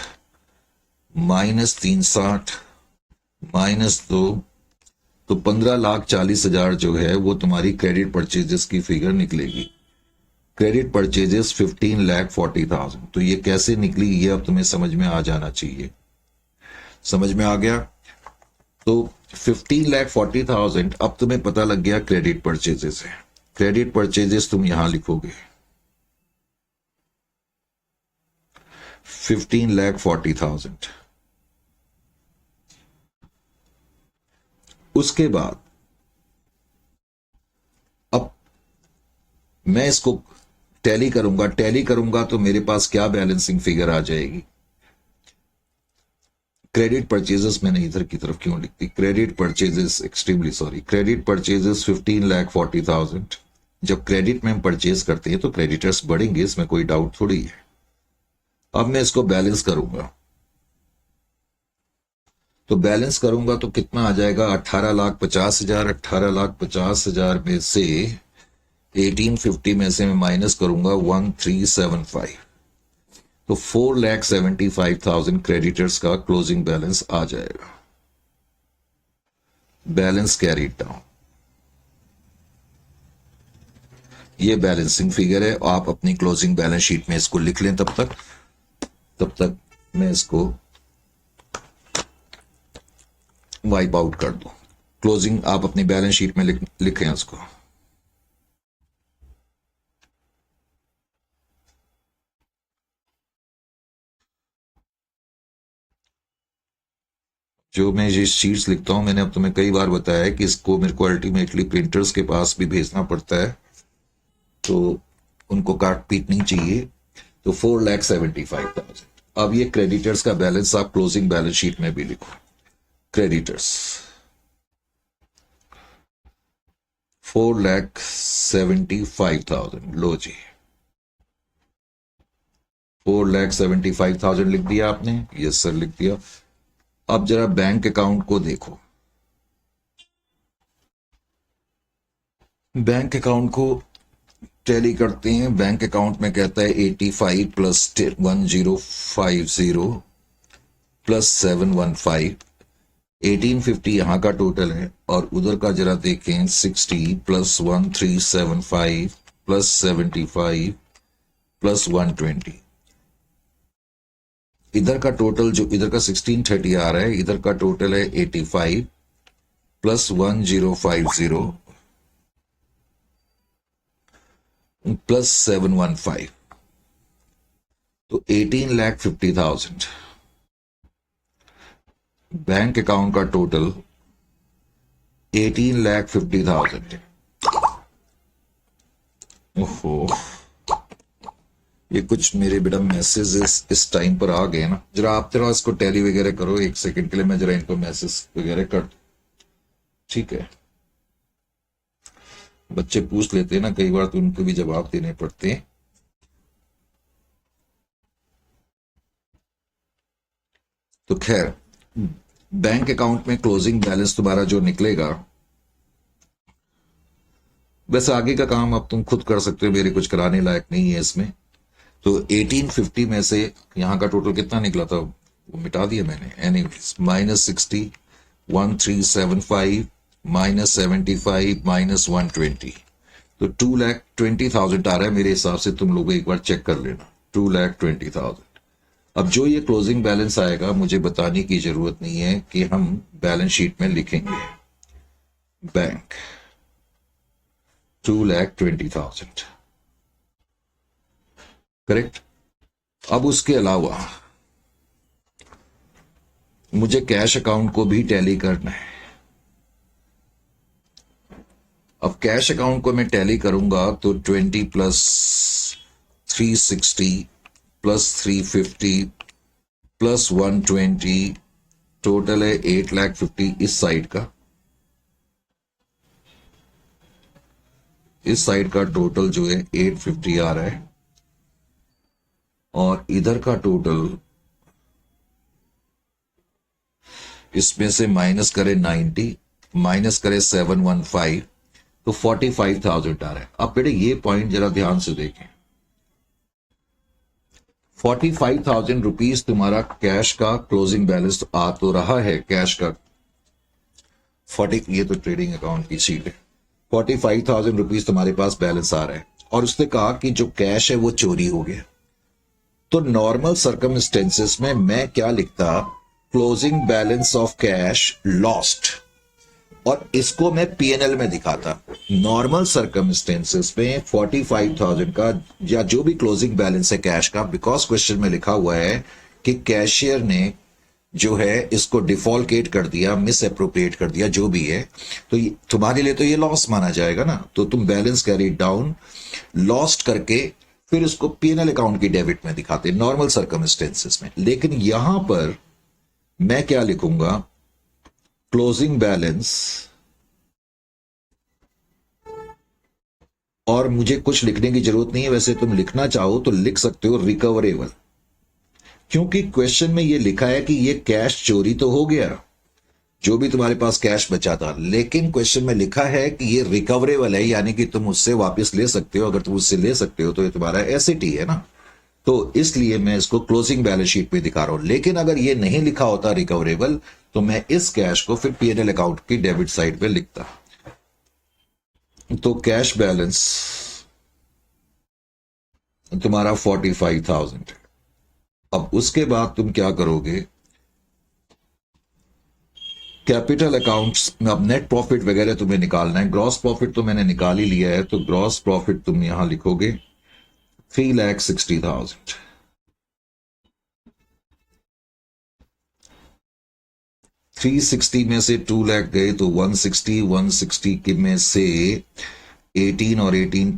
minus 360 minus 2, तो 15,40,000 जो है वो तुम्हारी क्रेडिट परचेजेस की फिगर निकलेगी। Credit purchases 15,40,000। तो ये कैसे निकली ये अब तुम्हें समझ में आ जाना चाहिए। समझ में आ गया? तो 15,40,000 अब तुम्हें पता लग गया क्रेडिट परचेजेस है। क्रेडिट परचेजेस तुम यहां लिखोगे 15,40,000। उसके बाद अब मैं इसको टैली करूंगा तो मेरे पास क्या बैलेंसिंग फिगर आ जाएगी? क्रेडिट परचेजेस मैंने इधर की तरफ क्यों लिख दी? Credit purchases, extremely sorry, credit purchases 15,40,000। जब क्रेडिट में हम परचेज करते हैं तो क्रेडिटर्स बढ़ेंगे, इसमें कोई डाउट थोड़ी है। अब मैं इसको बैलेंस करूंगा, तो बैलेंस करूंगा तो कितना आ जाएगा? 18,50,000। 18,50,000 में से 1850 में से मैं माइनस करूंगा 1375, तो 4,75,000 क्रेडिटर्स का क्लोजिंग बैलेंस आ जाएगा। बैलेंस कैरीड डाउन, ये बैलेंसिंग फिगर है। आप अपनी क्लोजिंग बैलेंस शीट में इसको लिख लें। तब तक मैं इसको वाइप आउट कर दूं। क्लोजिंग आप अपनी बैलेंस शीट में लिखें इसको। जो मैं ये शीट्स लिखता हूं, मैंने अब तुम्हें कई बार बताया है कि इसको मेरे को अल्टीमेटली प्रिंटर्स के पास भी भेजना पड़ता है, तो उनको काट पीट नहीं चाहिए। तो 4,75,000। अब ये क्रेडिटर्स का बैलेंस आप क्लोजिंग बैलेंस शीट में भी लिखो। क्रेडिटर्स 4,75,000, लो जी 4,75,000 लिख दिया आपने? यस सर, लिख दिया। अब जरा बैंक अकाउंट को देखो। बैंक अकाउंट को टैली करते हैं। बैंक अकाउंट में कहता है 85 प्लस 1050 प्लस 715, 1850 यहां का टोटल है, और उधर का जरा देखें 60 प्लस 1375 प्लस 75 प्लस 120। इधर का टोटल, जो इधर का 1630 आ रहा है, इधर का टोटल है 85 प्लस 1050 प्लस 715, तो 18,50,000। बैंक अकाउंट का टोटल 18,50,000। ओहो, ये कुछ मेरे बेटा मैसेजेस इस टाइम पर आ गए ना। जरा आप जरा इसको टैली वगैरह करो, एक सेकंड के लिए मैं जरा इनको मैसेज वगैरह कर दूं, ठीक है? बच्चे पूछ लेते हैं ना कई बार, तो उनको भी जवाब देने पड़ते हैं। तो खैर, बैंक अकाउंट में क्लोजिंग बैलेंस तुम्हारा जो निकलेगा, वैसे आगे का काम अब तुम खुद कर सकते हो, मेरे कुछ कराने लायक नहीं है इसमें। तो 1850 में से यहां का टोटल कितना निकला था वो मिटा दिया मैंने, एनीवेज, -60, 1375 -75 -120, तो 2,20,000 आ रहा है मेरे हिसाब से। तुम लोग एक बार चेक कर लेना, 2,20,000। अब जो ये क्लोजिंग बैलेंस आएगा, मुझे बताने की जरूरत नहीं है कि हम बैलेंस शीट में लिखेंगे बैंक 2,20,000, करेक्ट। अब उसके अलावा मुझे कैश अकाउंट को भी टैली करना है। अब कैश अकाउंट को मैं टैली करूंगा तो 20 प्लस 360 प्लस 350 प्लस 120, टोटल है 8,50,000 इस साइड का। इस साइड का टोटल जो है 850 आ रहा है, और इधर का टोटल इसमें से माइनस करे 90, माइनस करे 715, तो 45,000 आ रहा है। अब बेटे ये पॉइंट जरा ध्यान से देखें, 45,000 रुपीज तुम्हारा कैश का क्लोजिंग बैलेंस आ तो रहा है। कैश का 40, ये तो ट्रेडिंग अकाउंट की शीट है। 45,000 रुपीज तुम्हारे पास बैलेंस आ रहा है, और उसने कहा कि जो कैश है वो चोरी हो गया। तो नॉर्मल सर्कमस्टेंसेस में मैं क्या लिखता? Closing balance of cash lost, और इसको मैं पीएनएल में दिखाता। नॉर्मल सर्कमस्टेंसेस में 45,000 का या जो भी क्लोजिंग बैलेंस है कैश का, बिकॉज क्वेश्चन में लिखा हुआ है कि कैशियर ने जो है इसको डिफॉल्केट कर दिया, मिस अप्रोप्रिएट कर दिया, जो भी है, तो तुम्हारे लिए तो ये लॉस माना जाएगा ना। तो तुम बैलेंस कैरी डाउन लॉस्ट करके फिर उसको पीएनएल अकाउंट की डेबिट में दिखाते हैं नॉर्मल सर्कमस्टेंसेस में। लेकिन यहां पर मैं क्या लिखूंगा, क्लोजिंग बैलेंस, और मुझे कुछ लिखने की जरूरत नहीं है, वैसे तुम लिखना चाहो तो लिख सकते हो रिकवरेबल, क्योंकि क्वेश्चन में ये लिखा है कि ये कैश चोरी तो हो गया, जो भी तुम्हारे पास कैश बचा था, लेकिन क्वेश्चन में लिखा है कि ये रिकवरेबल है, यानी कि तुम उससे वापस ले सकते हो। अगर तुम उससे ले सकते हो तो ये तुम्हारा एसेट ही है ना, तो इसलिए मैं इसको क्लोजिंग बैलेंस शीट पे दिखा रहा हूं। लेकिन अगर ये नहीं लिखा होता रिकवरेबल, तो मैं इस कैश को फिर पीएनएल अकाउंट की डेबिट साइड पे लिखता। तो कैश बैलेंस तुम्हारा 45,000 है। अब उसके बाद तुम क्या करोगे, कैपिटल अकाउंट्स में अब नेट प्रॉफिट वगैरह तुम्हें निकालना है। ग्रॉस प्रॉफिट तो मैंने निकाल ही लिया है, तो ग्रॉस प्रॉफिट तुम यहां लिखोगे 3,60,000। 360 में से 2 लाख गए तो 160, 160 के में से 18 और 18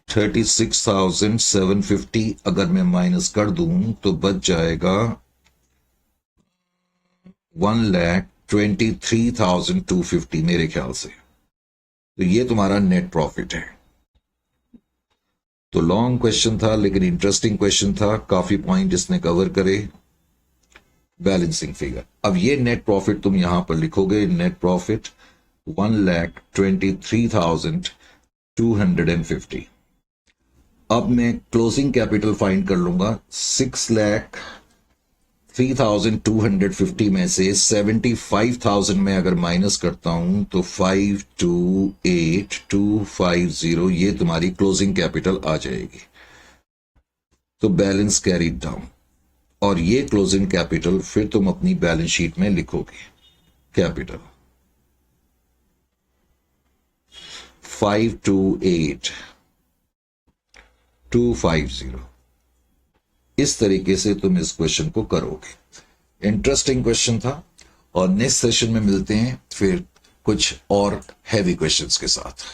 36,750 अगर मैं माइनस कर दूं तो बच जाएगा 1,23,250 मेरे ख्याल से। तो ये तुम्हारा नेट प्रॉफिट है। तो लॉन्ग क्वेश्चन था लेकिन इंटरेस्टिंग क्वेश्चन था, काफी पॉइंट इसने कवर करे। बैलेंसिंग फिगर, अब ये नेट प्रॉफिट तुम यहां पर लिखोगे, नेट प्रॉफिट 1,23,250। अब मैं क्लोजिंग कैपिटल फाइंड कर लूंगा। 6,03,250 में से 75,000 में अगर माइनस करता हूं तो 528,250 ये तुम्हारी क्लोजिंग कैपिटल आ जाएगी। तो बैलेंस कैरीड डाउन, और ये क्लोजिंग कैपिटल फिर तुम अपनी बैलेंस शीट में लिखोगे। कैपिटल 528,250। इस तरीके से तुम इस क्वेश्चन को करोगे। इंटरेस्टिंग क्वेश्चन था, और नेक्स्ट सेशन में मिलते हैं फिर कुछ और हैवी क्वेश्चंस के साथ।